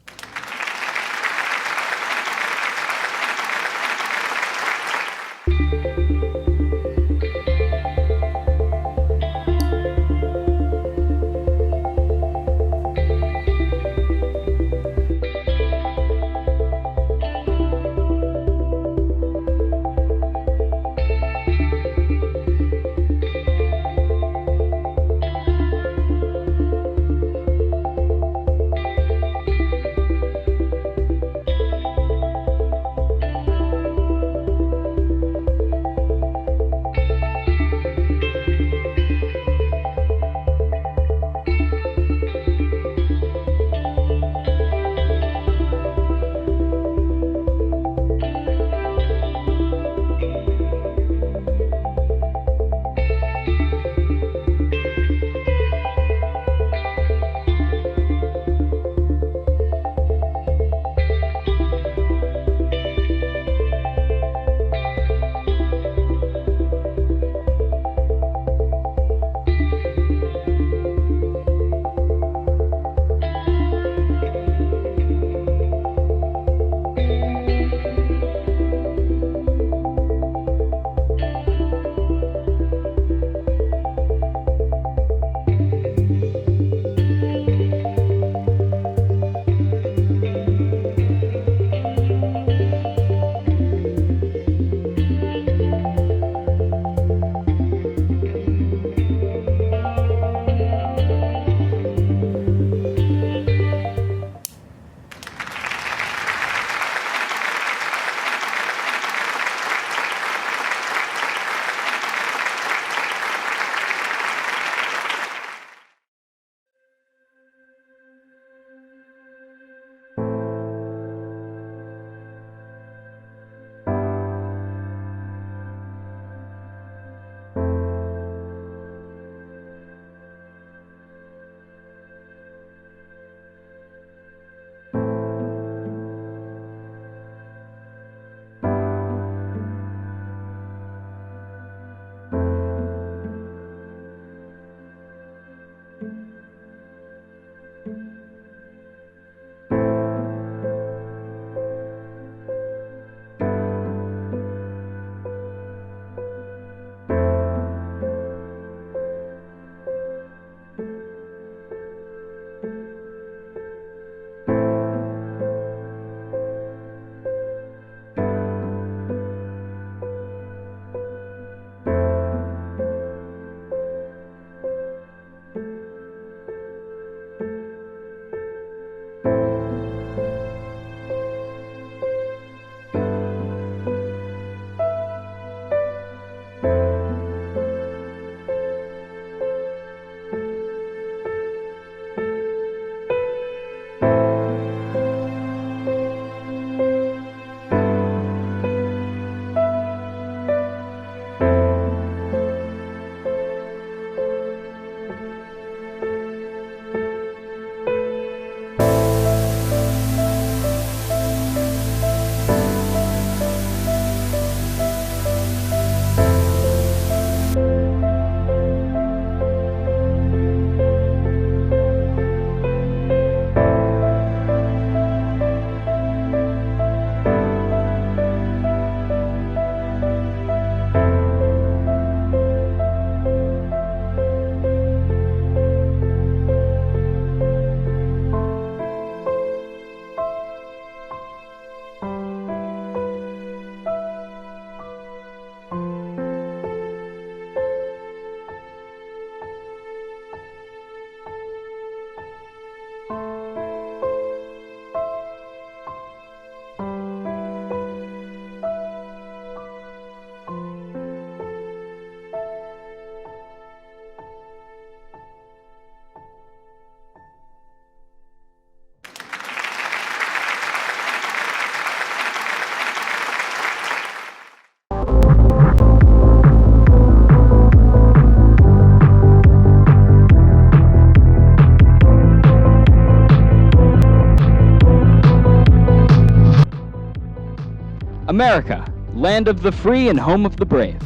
Speaker 16: America, land of the free and home of the brave.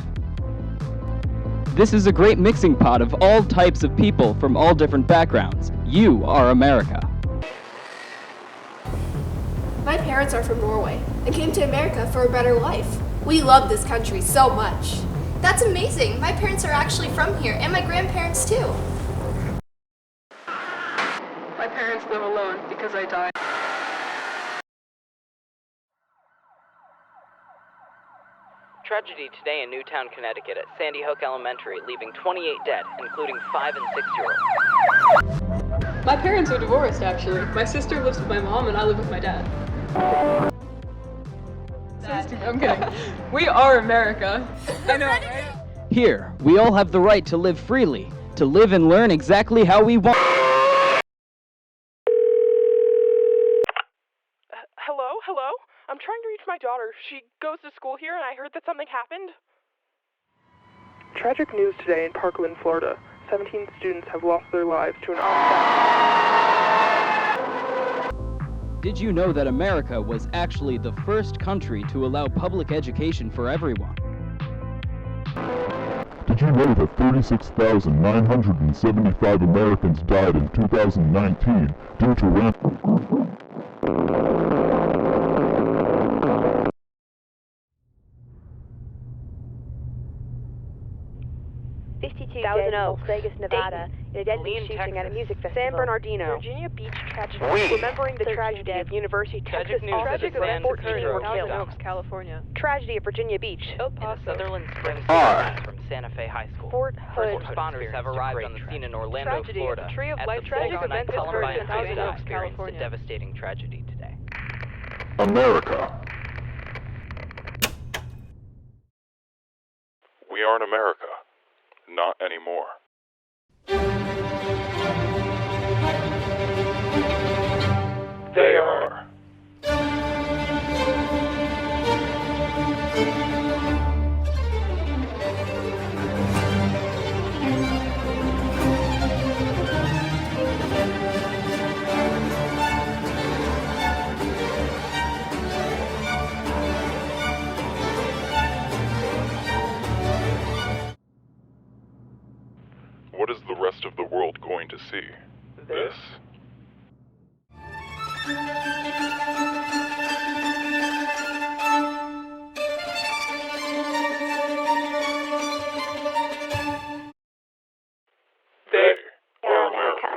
Speaker 16: This is a great mixing pot of all types of people from all different backgrounds. You are America.
Speaker 18: My parents are from Norway and came to America for a better life. We love this country so much.
Speaker 19: That's amazing. My parents are actually from here, and my grandparents too.
Speaker 17: My parents live alone because I died.
Speaker 20: Tragedy today in Newtown, Connecticut at Sandy Hook Elementary, leaving 28 dead, including 5 and 6-year-olds.
Speaker 17: My parents are divorced, actually. My sister lives with my mom and I live with my dad. I'm kidding. We are America. I know, right?
Speaker 16: Here, we all have the right to live freely, to live and learn exactly how we want.
Speaker 25: Hello? I'm trying to reach my daughter. She goes to school here, and I heard that something happened. Tragic news today in Parkland, Florida. 17 students have lost their lives to an armed.
Speaker 16: Did you know that America was actually the first country to allow public education for everyone?
Speaker 26: Did you know that 36,975 Americans died in 2019 due to rampant...
Speaker 27: 52 Thousand Oaks, Vegas, Nevada, in a deadly shooting at a music festival.
Speaker 25: San Bernardino.
Speaker 27: Virginia Beach tragedy.
Speaker 25: Remembering the tragedy of University, Texas.
Speaker 27: Tragic event 14 were killed.
Speaker 25: Oaks, California.
Speaker 27: Tragedy of Virginia Beach.
Speaker 25: El Paso.
Speaker 20: Sutherland Springs
Speaker 26: R.
Speaker 20: from Santa Fe High School.
Speaker 27: Fort Hood.
Speaker 20: First responders have arrived on the scene in Orlando,
Speaker 25: Tragedy.
Speaker 20: Florida.
Speaker 25: Tree of
Speaker 20: At
Speaker 25: Life.
Speaker 20: the
Speaker 25: Tragic
Speaker 20: Fulton
Speaker 25: event
Speaker 20: Columbine
Speaker 25: occurred in
Speaker 20: High
Speaker 25: Thousand
Speaker 20: School
Speaker 25: Oaks,
Speaker 20: experienced a
Speaker 25: California.
Speaker 20: devastating tragedy today.
Speaker 26: America. We aren't America. Not anymore. They are. What is the rest of the world going to see? This? They are America.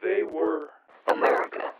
Speaker 26: They were America.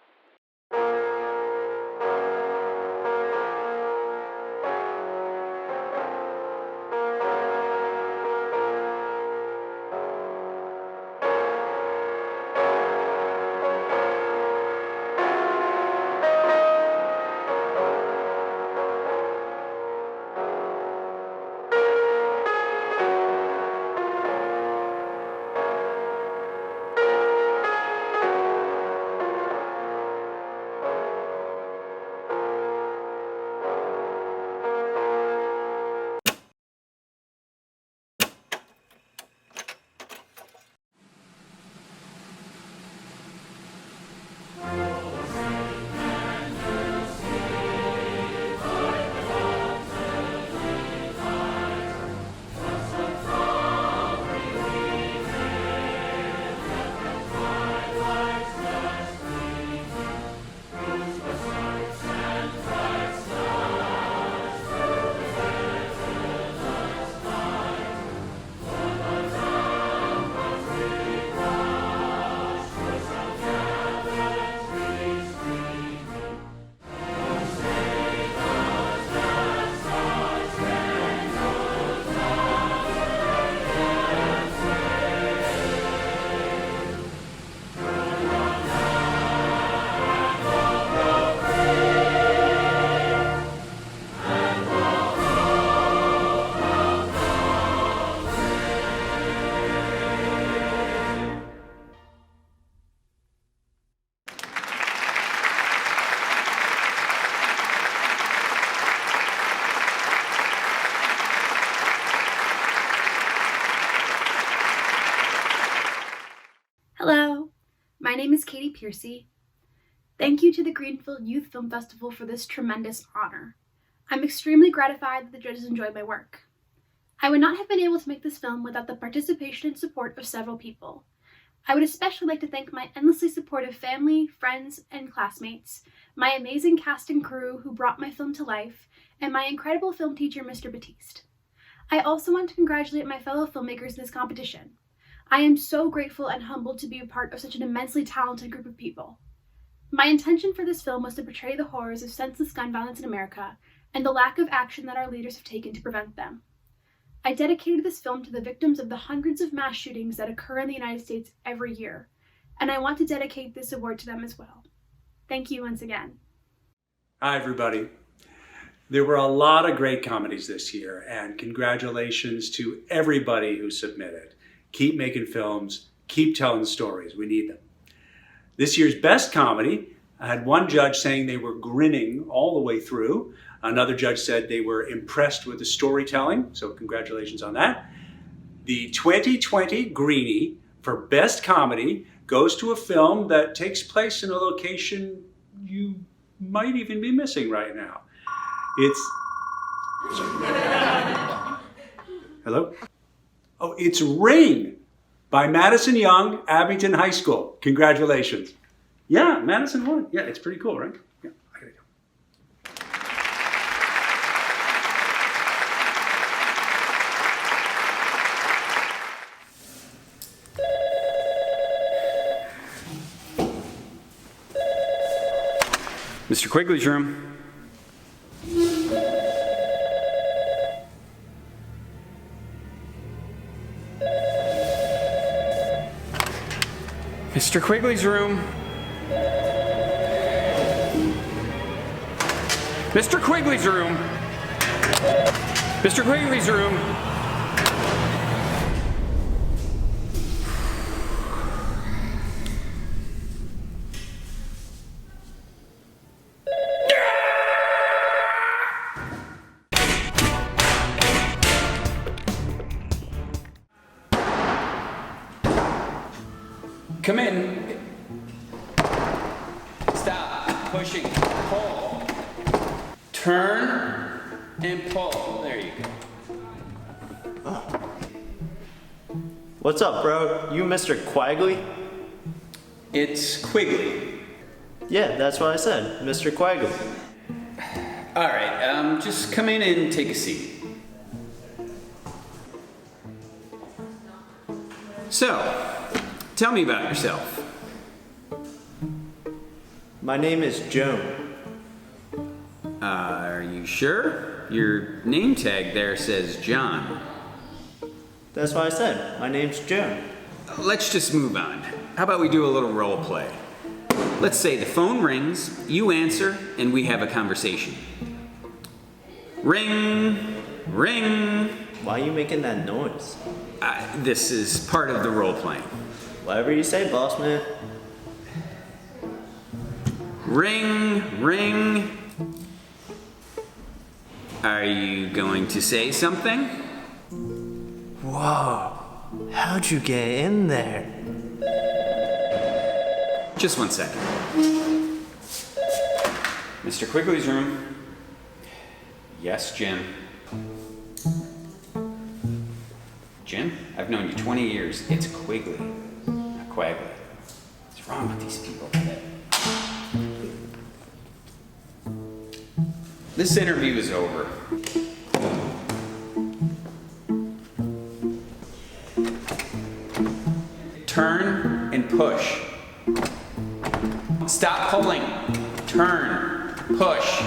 Speaker 1: Hello, my name is Katie Piercy. Thank you to the Greenfield Youth Film Festival for this tremendous honor. I'm extremely gratified that the judges enjoyed my work. I would not have been able to make this film without the participation and support of several people. I would especially like to thank my endlessly supportive family, friends, and classmates, my amazing cast and crew who brought my film to life, and my incredible film teacher, Mr. Batiste. I also want to congratulate my fellow filmmakers in this competition. I am so grateful and humbled to be a part of such an immensely talented group of people. My intention for this film was to portray the horrors of senseless gun violence in America and the lack of action that our leaders have taken to prevent them. I dedicated this film to the victims of the hundreds of mass shootings that occur in the United States every year, and I want to dedicate this award to them as well. Thank you once again.
Speaker 2: Hi, everybody. There were a lot of great comedies this year, and congratulations to everybody who submitted. Keep making films, keep telling stories. We need them. This year's best comedy, I had one judge saying they were grinning all the way through. Another judge said they were impressed with the storytelling, so congratulations on that. The 2020 Greenie for best comedy goes to a film that takes place in a location you might even be missing right now. It's... Hello? Oh, it's Ring by Madison Young, Abington High School. Congratulations. Yeah, Madison won. Yeah, it's pretty cool, right? Yeah, I gotta go. Mr. Quigley's room. Mr. Quigley's room. Mr. Quigley's room. Mr. Quigley's room. Come in. Stop. Pushing. Pull. Turn and pull. There you go.
Speaker 3: What's up, bro? You Mr. Quigley?
Speaker 2: It's Quigley.
Speaker 3: Yeah, that's what I said. Mr. Quigley.
Speaker 2: All right, just come in and take a seat. So, tell me about yourself.
Speaker 3: My name is Joan.
Speaker 2: Are you sure? Your name tag there says John.
Speaker 3: That's what I said. My name's Joan.
Speaker 2: Let's just move on. How about we do a little role play? Let's say the phone rings, you answer, and we have a conversation. Ring, ring.
Speaker 3: Why are you making that noise?
Speaker 2: This is part of the role playing.
Speaker 3: Whatever you say, boss man.
Speaker 2: Ring, ring. Are you going to say something?
Speaker 3: Whoa, how'd you get in there?
Speaker 2: Just 1 second. Mr. Quigley's room. Yes, Jim. Jim, I've known you 20 years. It's Quigley, not Quagley. What's wrong with these people today? This interview is over. Turn and push. Stop pulling. Turn. Push.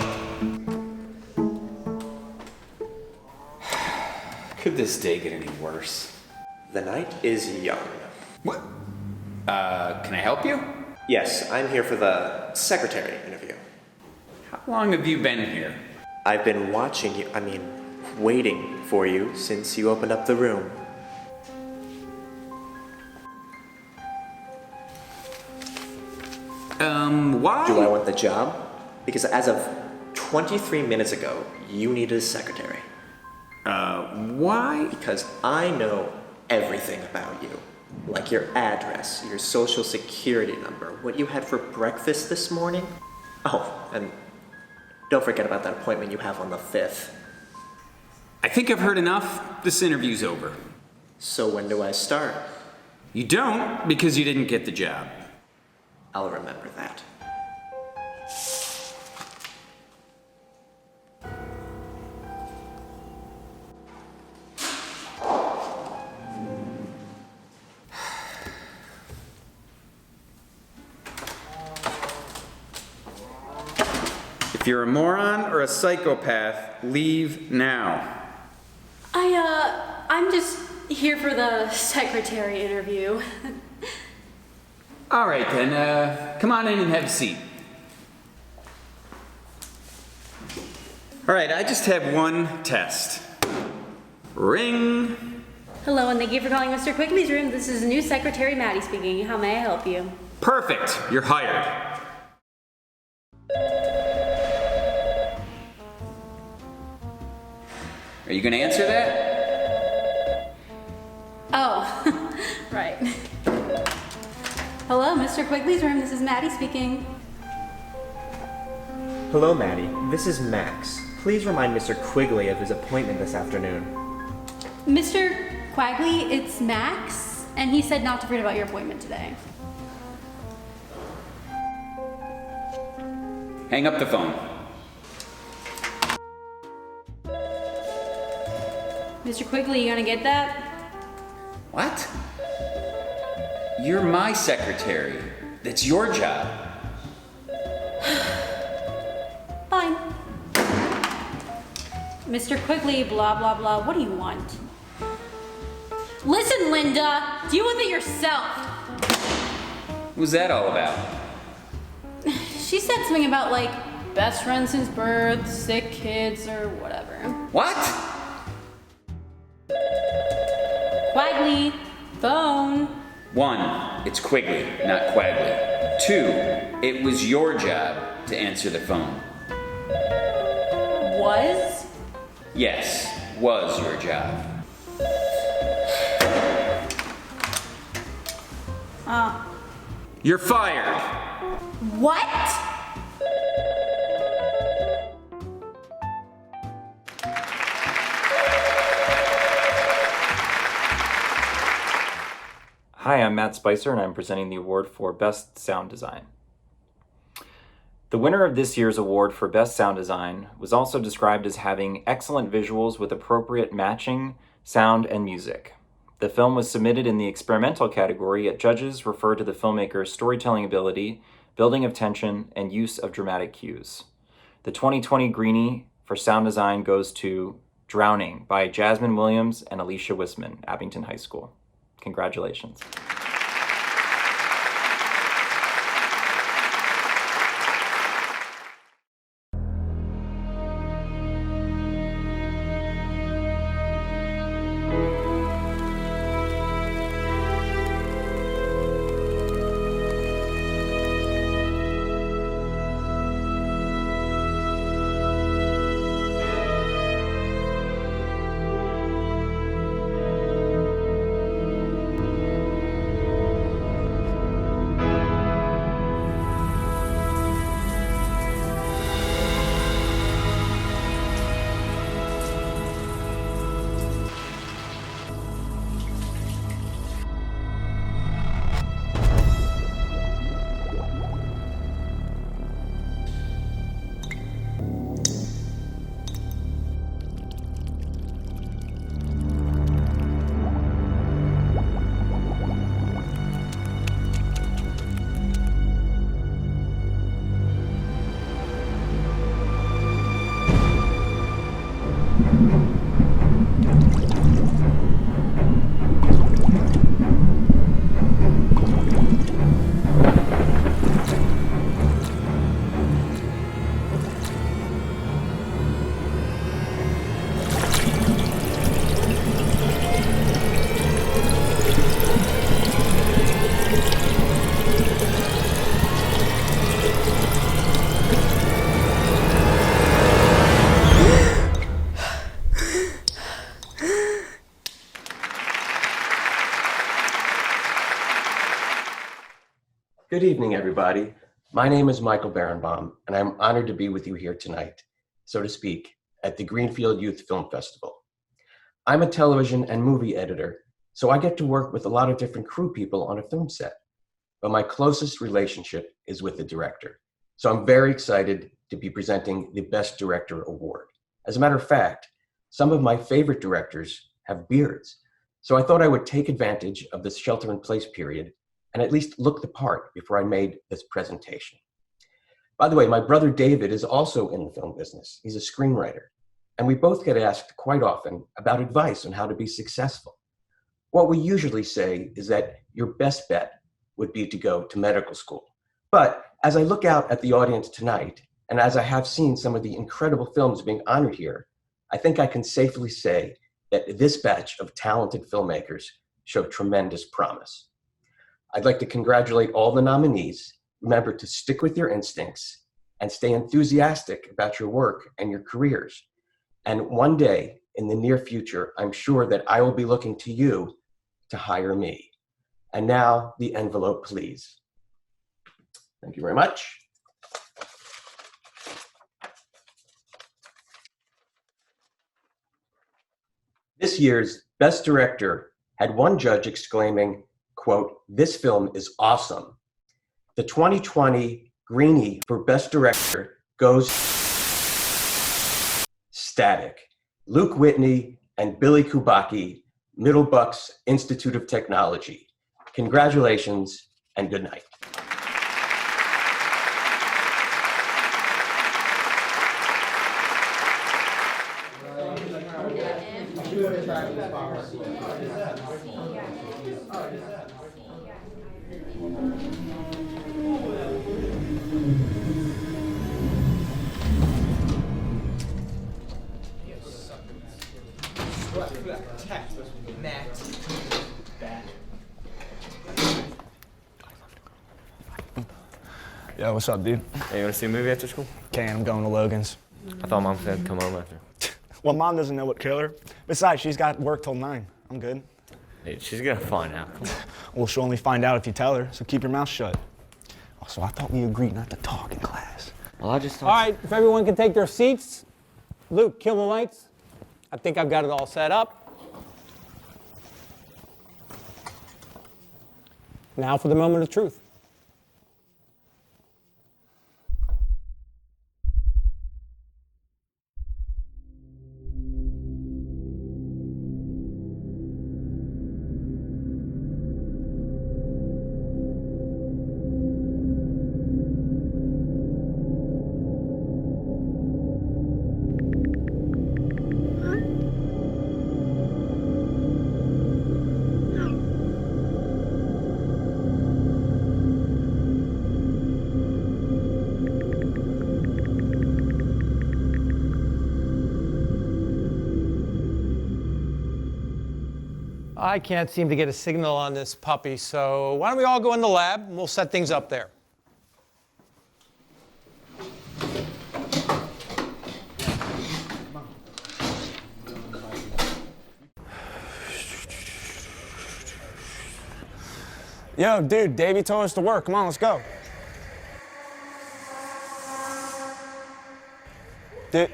Speaker 2: Could this day get any worse?
Speaker 11: The night is young.
Speaker 2: What? Can I help you?
Speaker 11: Yes, I'm here for the secretary interview.
Speaker 2: How long have you been here?
Speaker 11: I've been watching you, waiting for you since you opened up the room.
Speaker 2: Why?
Speaker 11: Do I want the job? Because as of 23 minutes ago, you needed a secretary.
Speaker 2: Why?
Speaker 11: Because I know everything about you. Like your address, your social security number, what you had for breakfast this morning. Oh, and don't forget about that appointment you have on the 5th.
Speaker 7: I think I've heard enough. This interview's over.
Speaker 11: So when do I start?
Speaker 7: You don't, because you didn't get the job.
Speaker 11: I'll remember that.
Speaker 7: If you're a moron or a psychopath, leave now.
Speaker 4: I'm just here for the secretary interview.
Speaker 7: All right then, come on in and have a seat. All right, I just have one test. Ring.
Speaker 4: Hello, and thank you for calling Mr. Quigley's room. This is new secretary Maddie speaking. How may I help you?
Speaker 7: Perfect, you're hired. Are you gonna answer that?
Speaker 4: Oh, right. Hello, Mr. Quigley's room. This is Maddie speaking.
Speaker 11: Hello, Maddie. This is Max. Please remind Mr. Quigley of his appointment this afternoon.
Speaker 4: Mr. Quigley, it's Max, and he said not to forget about your appointment today.
Speaker 7: Hang up the phone.
Speaker 4: Mr. Quigley, you gonna get that?
Speaker 7: What? You're my secretary. That's your job.
Speaker 4: Fine. Mr. Quigley, blah, blah, blah. What do you want? Listen, Linda, deal with it yourself.
Speaker 7: What was that all about?
Speaker 4: She said something about, like, best friend since birth, sick kids, or whatever.
Speaker 7: What?
Speaker 4: Quigley, phone.
Speaker 7: 1, it's Quigley, not Quagley. 2, it was your job to answer the phone.
Speaker 4: Was?
Speaker 7: Yes, was your job. You're fired.
Speaker 4: What?
Speaker 5: Hi, I'm Matt Spicer, and I'm presenting the award for Best Sound Design. The winner of this year's award for Best Sound Design was also described as having excellent visuals with appropriate matching, sound, and music. The film was submitted in the experimental category, yet judges referred to the filmmaker's storytelling ability, building of tension, and use of dramatic cues. The 2020 Greenie for sound design goes to Drowning by Jasmine Williams and Alicia Wisman, Abington High School. Congratulations.
Speaker 9: Good evening, everybody. My name is Michael Barenbaum, and I'm honored to be with you here tonight, so to speak, at the Greenfield Youth Film Festival. I'm a television and movie editor, so I get to work with a lot of different crew people on a film set, but my closest relationship is with the director. So I'm very excited to be presenting the Best Director Award. As a matter of fact, some of my favorite directors have beards, so I thought I would take advantage of this shelter-in-place period and at least look the part before I made this presentation. By the way, my brother David is also in the film business. He's a screenwriter, and we both get asked quite often about advice on how to be successful. What we usually say is that your best bet would be to go to medical school. But as I look out at the audience tonight, and as I have seen some of the incredible films being honored here, I think I can safely say that this batch of talented filmmakers show tremendous promise. I'd like to congratulate all the nominees. Remember to stick with your instincts and stay enthusiastic about your work and your careers. And one day in the near future, I'm sure that I will be looking to you to hire me. And now the envelope, please. Thank you very much. This year's Best Director had one judge exclaiming, quote, "This film is awesome." The 2020 Greenie for Best Director goes Static. Luke Whitney and Billy Kubacki, Middlebucks Institute of Technology. Congratulations and good night.
Speaker 10: Yo, what's up, dude?
Speaker 14: Hey, you wanna see a movie after school?
Speaker 10: Can, I'm going to Logan's.
Speaker 14: I thought Mom said come home after.
Speaker 10: Well, Mom doesn't know what killed her. Besides, she's got work till 9. I'm good.
Speaker 14: Hey, she's gonna find out. Come on.
Speaker 10: Well, she'll only find out if you tell her, so keep your mouth shut. Also, I thought we agreed not to talk in class.
Speaker 14: Well, I just
Speaker 21: All right, if everyone can take their seats. Luke, kill the lights. I think I've got it all set up. Now for the moment of truth. I can't seem to get a signal on this puppy, so why don't we all go in the lab and we'll set things up there.
Speaker 10: Yo, dude, Davey told us to work. Come on, let's go. Dude.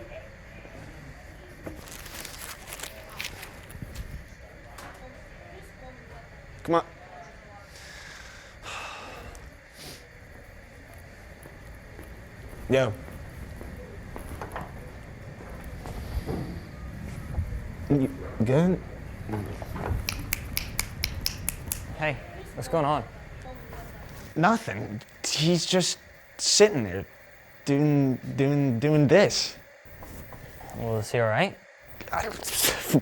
Speaker 10: Come on. Yo. You good?
Speaker 14: Hey, what's going on?
Speaker 10: Nothing. He's just sitting there doing this.
Speaker 14: Well, is he all right?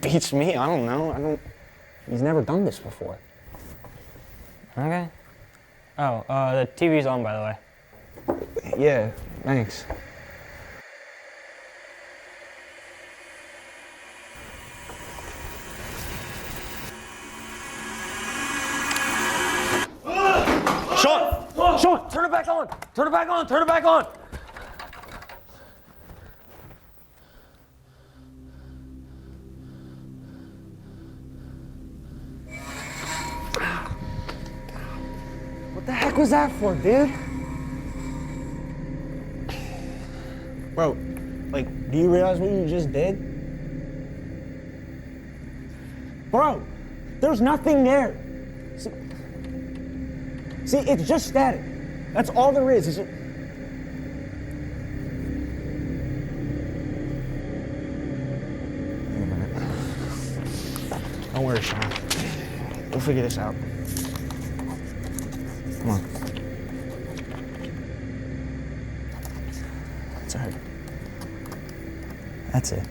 Speaker 10: Beats me. I don't know. He's never done this before.
Speaker 14: Okay. Oh, the TV's on, by the way.
Speaker 10: Yeah, thanks.
Speaker 14: Sean, turn it back on! Turn it back on! Turn it back on!
Speaker 10: What the heck was that for, dude? Bro, like, do you realize what you just did? Bro, there's nothing there. See, it's just static. That's all there is. It's Don't worry, Sean. We'll figure this out. Come on. It's all right. That's it.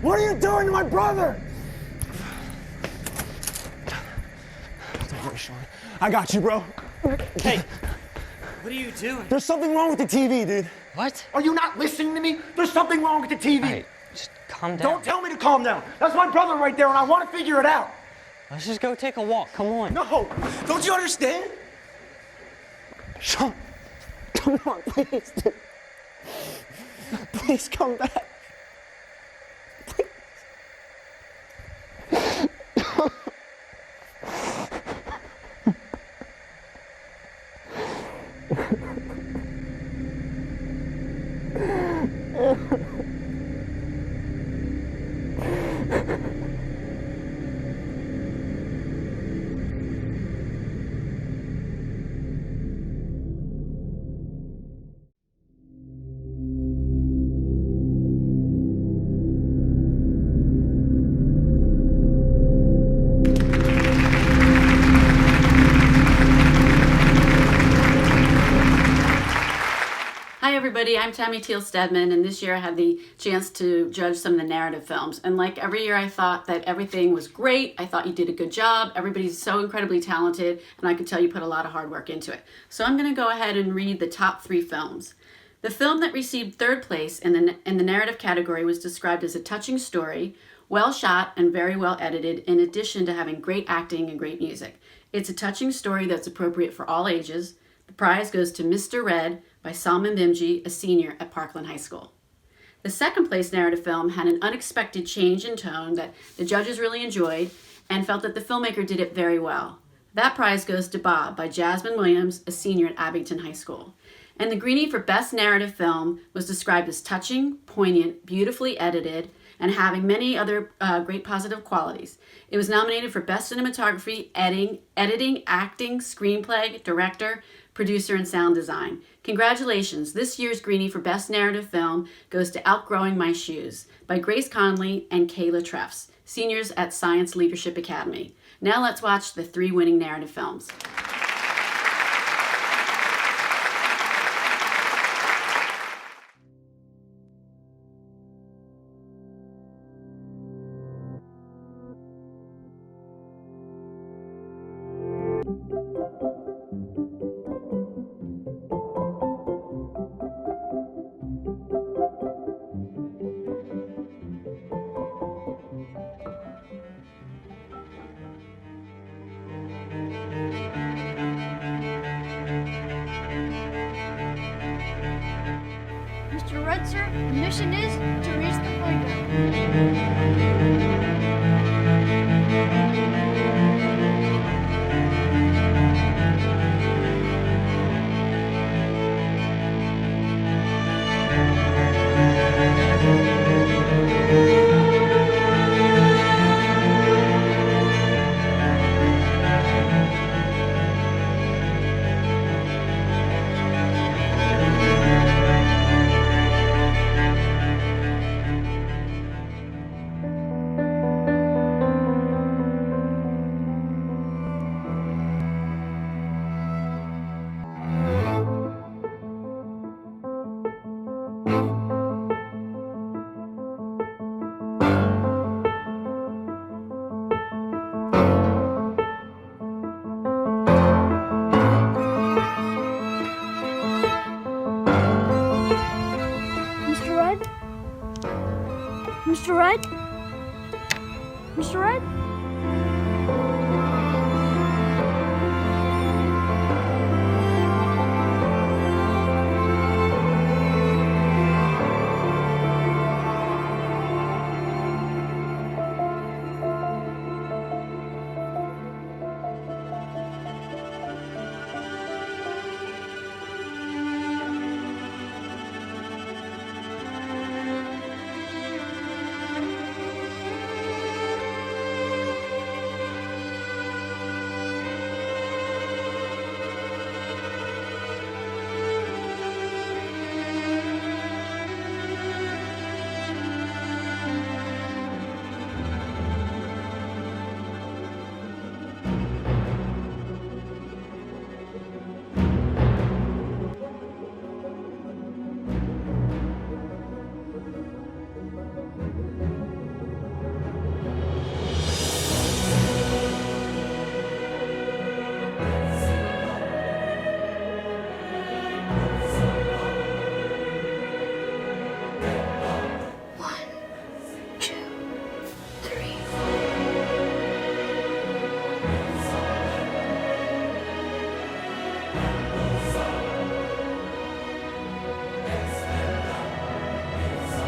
Speaker 10: What are you doing to my brother? Don't worry, Sean. I got you, bro.
Speaker 8: Hey, what are you doing?
Speaker 10: There's something wrong with the TV, dude.
Speaker 8: What?
Speaker 10: Are you not listening to me? There's something wrong with the TV.
Speaker 8: Hey, just calm down.
Speaker 10: Don't tell me to calm down. That's my brother right there, and I want to figure it out.
Speaker 8: Let's just go take a walk. Come on.
Speaker 10: No, don't you understand? Sean, come on, please, dude. Please come back.
Speaker 4: Hi everybody, I'm Tammy Teal Stedman, and this year I had the chance to judge some of the narrative films. And like every year, I thought that everything was great. I thought you did a good job. Everybody's so incredibly talented, and I could tell you put a lot of hard work into it. So I'm going to go ahead and read the top 3 films. The film that received third place in the narrative category was described as a touching story, well shot and very well edited, in addition to having great acting and great music. It's a touching story that's appropriate for all ages. The prize goes to Mr. Red by Salman Bimji, a senior at Parkland High School. The second place narrative film had an unexpected change in tone that the judges really enjoyed and felt that the filmmaker did it very well. That prize goes to Bob by Jasmine Williams, a senior at Abington High School. And the Greenie for Best Narrative Film was described as touching, poignant, beautifully edited, and having many other great positive qualities. It was nominated for Best Cinematography, Editing, Acting, Screenplay, Director, Producer, and Sound Design. Congratulations, this year's Greenie for Best Narrative Film goes to Outgrowing My Shoes by Grace Conley and Kayla Treffs, seniors at Science Leadership Academy. Now let's watch the 3 winning narrative films.
Speaker 12: Mr. Red, sir, the mission is to reach the playground. Mr. Red?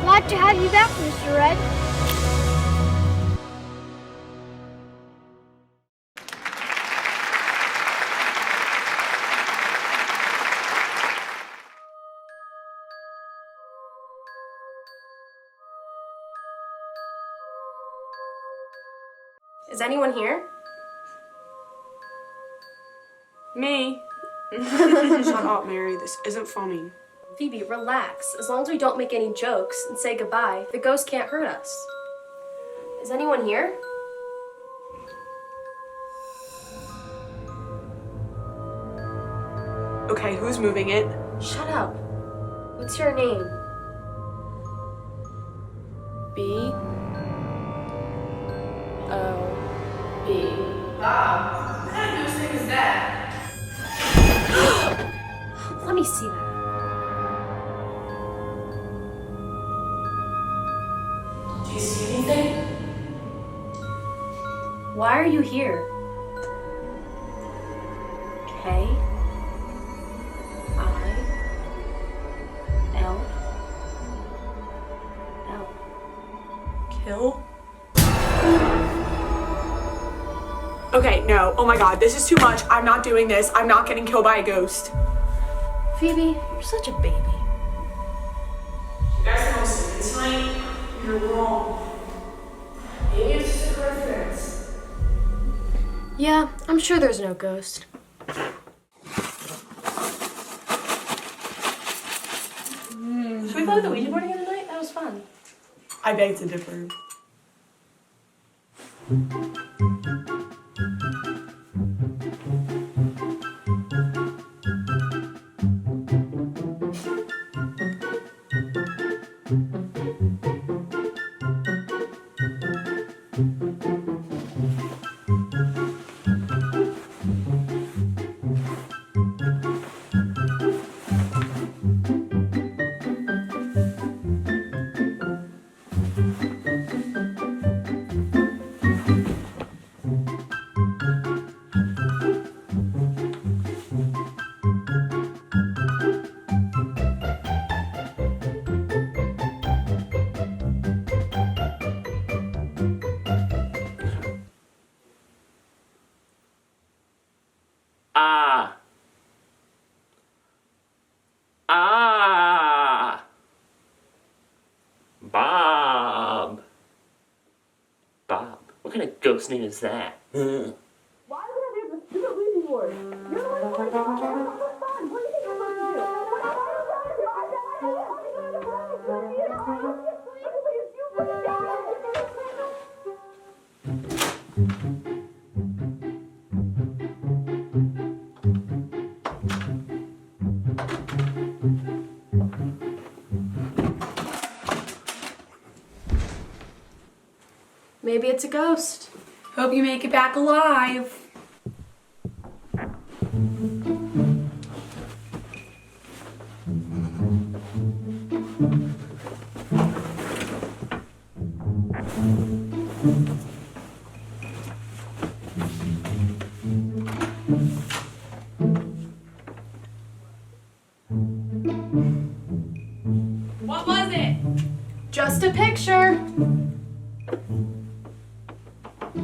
Speaker 12: Glad to have you back, Mr. Red.
Speaker 6: Is anyone here?
Speaker 13: Me? Shut up, Mary. This isn't funny.
Speaker 6: Phoebe, relax. As long as we don't make any jokes and say goodbye, the ghost can't hurt us. Is anyone here?
Speaker 13: Okay, who's moving it?
Speaker 6: Shut up. What's your name? B O B.
Speaker 13: Bob, what kind of ghost thing is that?
Speaker 6: Let me see that.
Speaker 13: Do you see anything?
Speaker 6: Why are you here? K I L L.
Speaker 13: Kill? Okay, no. Oh my god, this is too much. I'm not doing this. I'm not getting killed by a ghost.
Speaker 6: Phoebe, you're such a baby.
Speaker 13: You guys think I'm sleeping tonight? You're wrong. Maybe it's just a coincidence.
Speaker 6: Yeah, I'm sure there's no ghost. Should we play the Ouija board again tonight? That was fun.
Speaker 13: I beg to differ.
Speaker 15: Bob. Bob. What kind of ghost name is that?
Speaker 6: Why would I do the stupid Ouija board? You're the one who wanted to do it. It was fun. What do you think I'm supposed to Maybe it's a ghost.
Speaker 13: Hope you make it back alive.
Speaker 6: You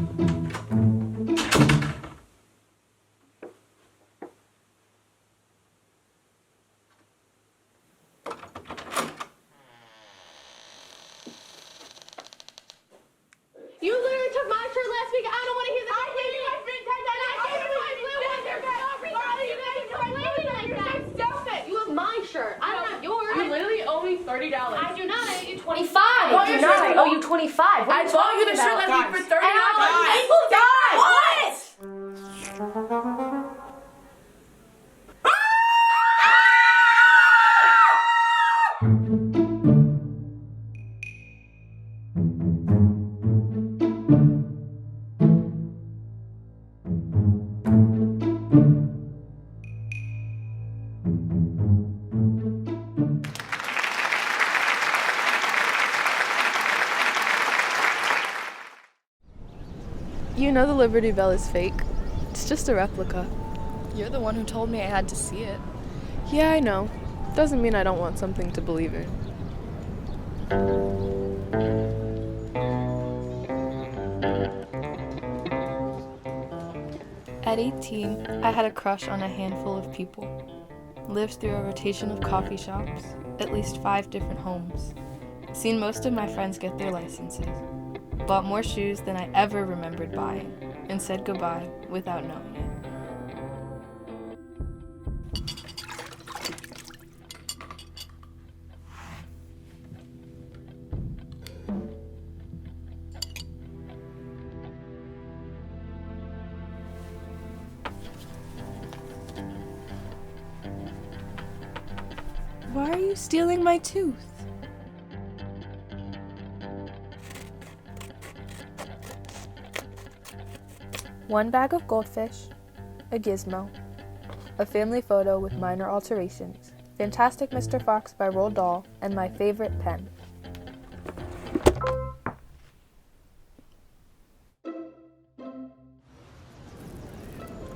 Speaker 6: literally took my shirt last week. I don't want to hear that. I gave you my pink tie. I gave you my blue one. Why are you guys complaining like that? Stupid. You have my shirt. I don't have yours.
Speaker 13: You literally owe me $30.
Speaker 6: I do not. I owe you 25.
Speaker 13: I
Speaker 6: do not. I owe you 25. What
Speaker 13: I
Speaker 6: are you
Speaker 13: bought you the
Speaker 6: talking
Speaker 13: shirt
Speaker 6: about?
Speaker 13: last week for $30.
Speaker 6: What?
Speaker 16: You know the Liberty Bell is fake. It's just a replica.
Speaker 17: You're the one who told me I had to see it.
Speaker 16: Yeah, I know. Doesn't mean I don't want something to believe in. At 18, I had a crush on a handful of people. Lived through a rotation of coffee shops, at least 5 different homes. Seen most of my friends get their licenses. Bought more shoes than I ever remembered buying, and said goodbye without knowing it. Why are you stealing my tooth? One bag of goldfish, a gizmo, a family photo with minor alterations, Fantastic Mr. Fox by Roald Dahl, and my favorite pen.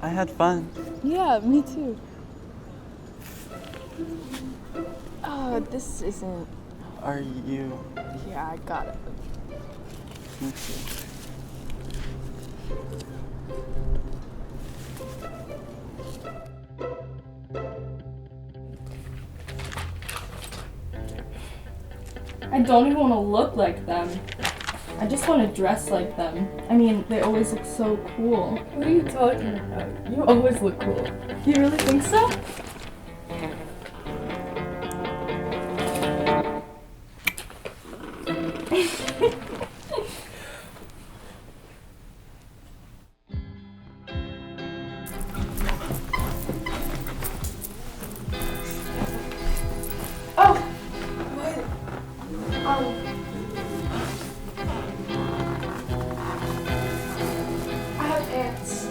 Speaker 18: I had fun.
Speaker 16: Yeah, me too. Oh, this isn't...
Speaker 18: Are you?
Speaker 16: Yeah, I got it.
Speaker 18: Me too.
Speaker 16: I don't even want to look like them. I just want to dress like them. I mean, they always look so cool. What are you talking about? You always look cool. You really think so? I have ants.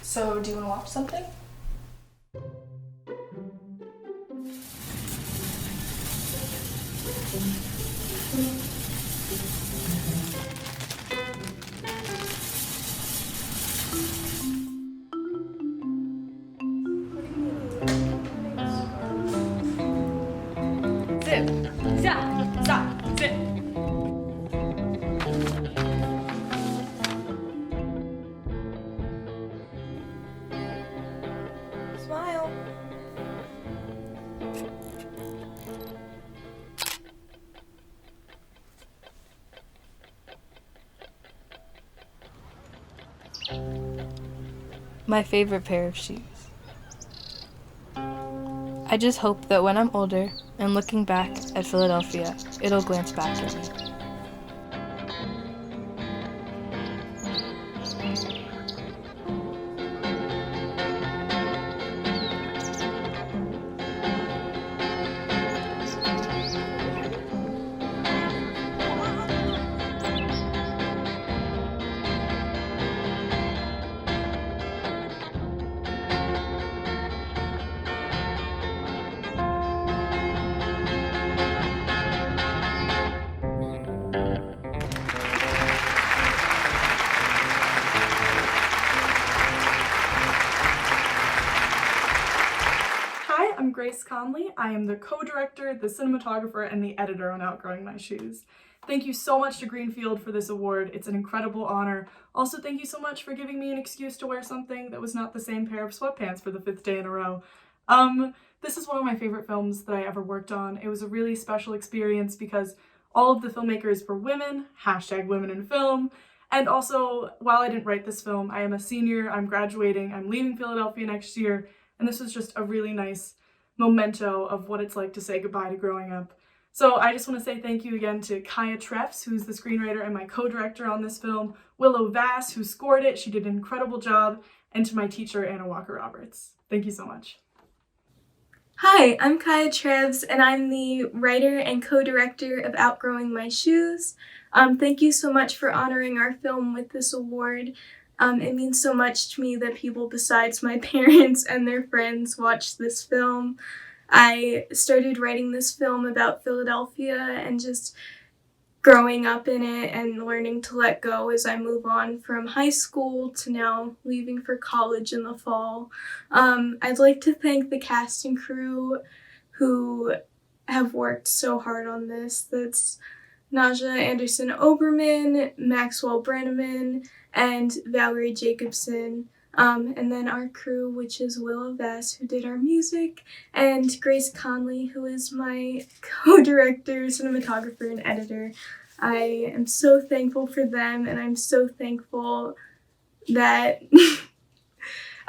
Speaker 16: So, do you want to watch something?
Speaker 13: Zip, zap, zap, zip.
Speaker 16: Smile. My favorite pair of shoes. I just hope that when I'm older and looking back at Philadelphia, it'll glance back at me.
Speaker 25: Hi, I'm Grace Conley. I am the co-director, the cinematographer, and the editor on Outgrowing My Shoes. Thank you so much to Greenfield for this award. It's an incredible honor. Also, thank you so much for giving me an excuse to wear something that was not the same pair of sweatpants for the 5th day in a row. This is one of my favorite films that I ever worked on. It was a really special experience because all of the filmmakers were women, #women in film, and also, while I didn't write this film, I am a senior, I'm graduating, I'm leaving Philadelphia next year, and this was just a really nice memento of what it's like to say goodbye to growing up. So I just want to say thank you again to Kaya Treffs, who's the screenwriter and my co-director on this film, Willow Vass, who scored it, she did an incredible job, and to my teacher, Anna Walker-Roberts. Thank you so much.
Speaker 19: Hi, I'm Kaya Treffs, and I'm the writer and co-director of Outgrowing My Shoes. Thank you so much for honoring our film with this award. It means so much to me that people besides my parents and their friends watch this film. I started writing this film about Philadelphia and just growing up in it and learning to let go as I move on from high school to now leaving for college in the fall. I'd like to thank the cast and crew who have worked so hard on this. That's Naja Anderson Oberman, Maxwell Brenneman, and Valerie Jacobson. And then our crew, which is Willow Vass, who did our music, and Grace Conley, who is my co-director, cinematographer, and editor. I am so thankful for them, and I'm so thankful that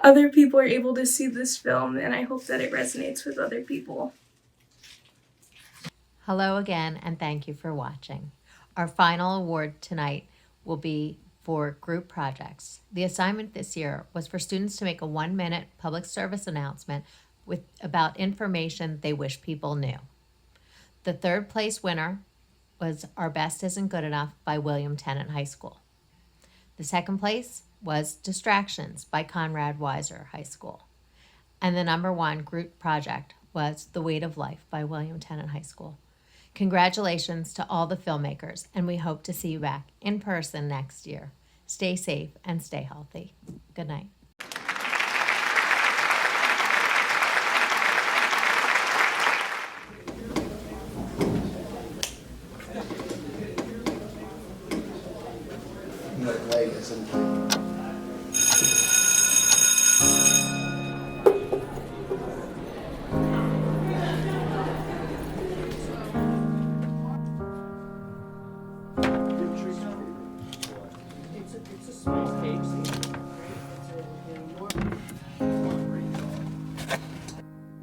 Speaker 19: other people are able to see this film, and I hope that it resonates with other people.
Speaker 20: Hello again, and thank you for watching. Our final award tonight will be for group projects. The assignment this year was for students to make a 1-minute public service announcement about information they wish people knew. The 3rd place winner was Our Best Isn't Good Enough by William Tennant High School. The 2nd place was Distractions by Conrad Weiser High School. And the number 1 group project was The Weight of Life by William Tennant High School. Congratulations to all the filmmakers, and we hope to see you back in person next year. Stay safe and stay healthy. Good night.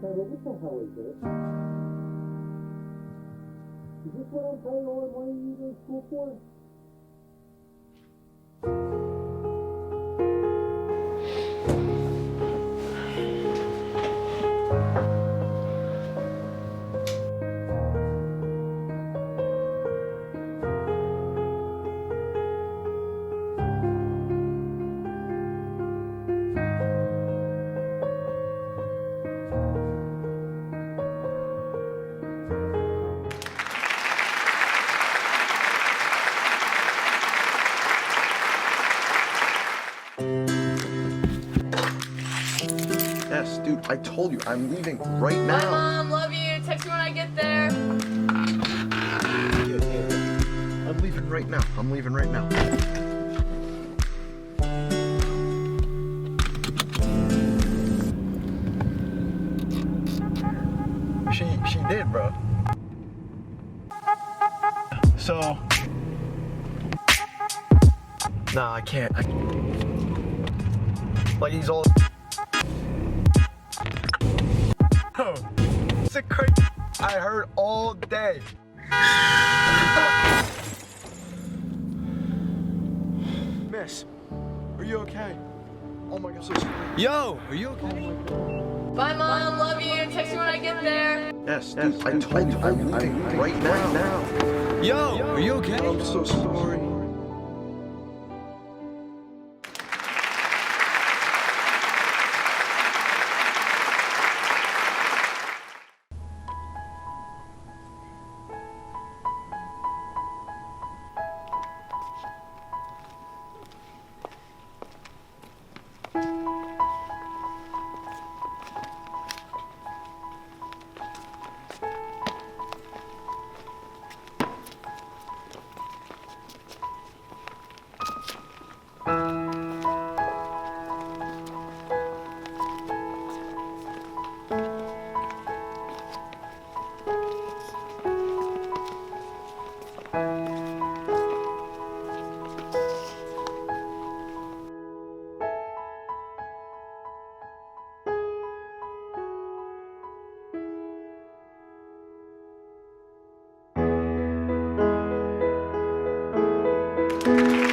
Speaker 22: What the hell is this? Is this what I'm paying all the money you go to school for?
Speaker 23: Yes, dude, I told you, I'm leaving right now.
Speaker 6: Bye, Mom. Love you. Text me when I get there.
Speaker 23: Yeah. I'm leaving right now. I'm leaving right now. She did, bro. So... Nah, I can't. Like, he's all... Oh, it's a crazy. I heard all day. Miss, are you okay? Oh my God, so sorry. Yo, are you okay?
Speaker 6: Bye, Mom. Love you. Text me when I get there.
Speaker 23: Yes, dude, I told you, I'm leaving right now. Yo, are you okay? I'm so sorry.
Speaker 6: you.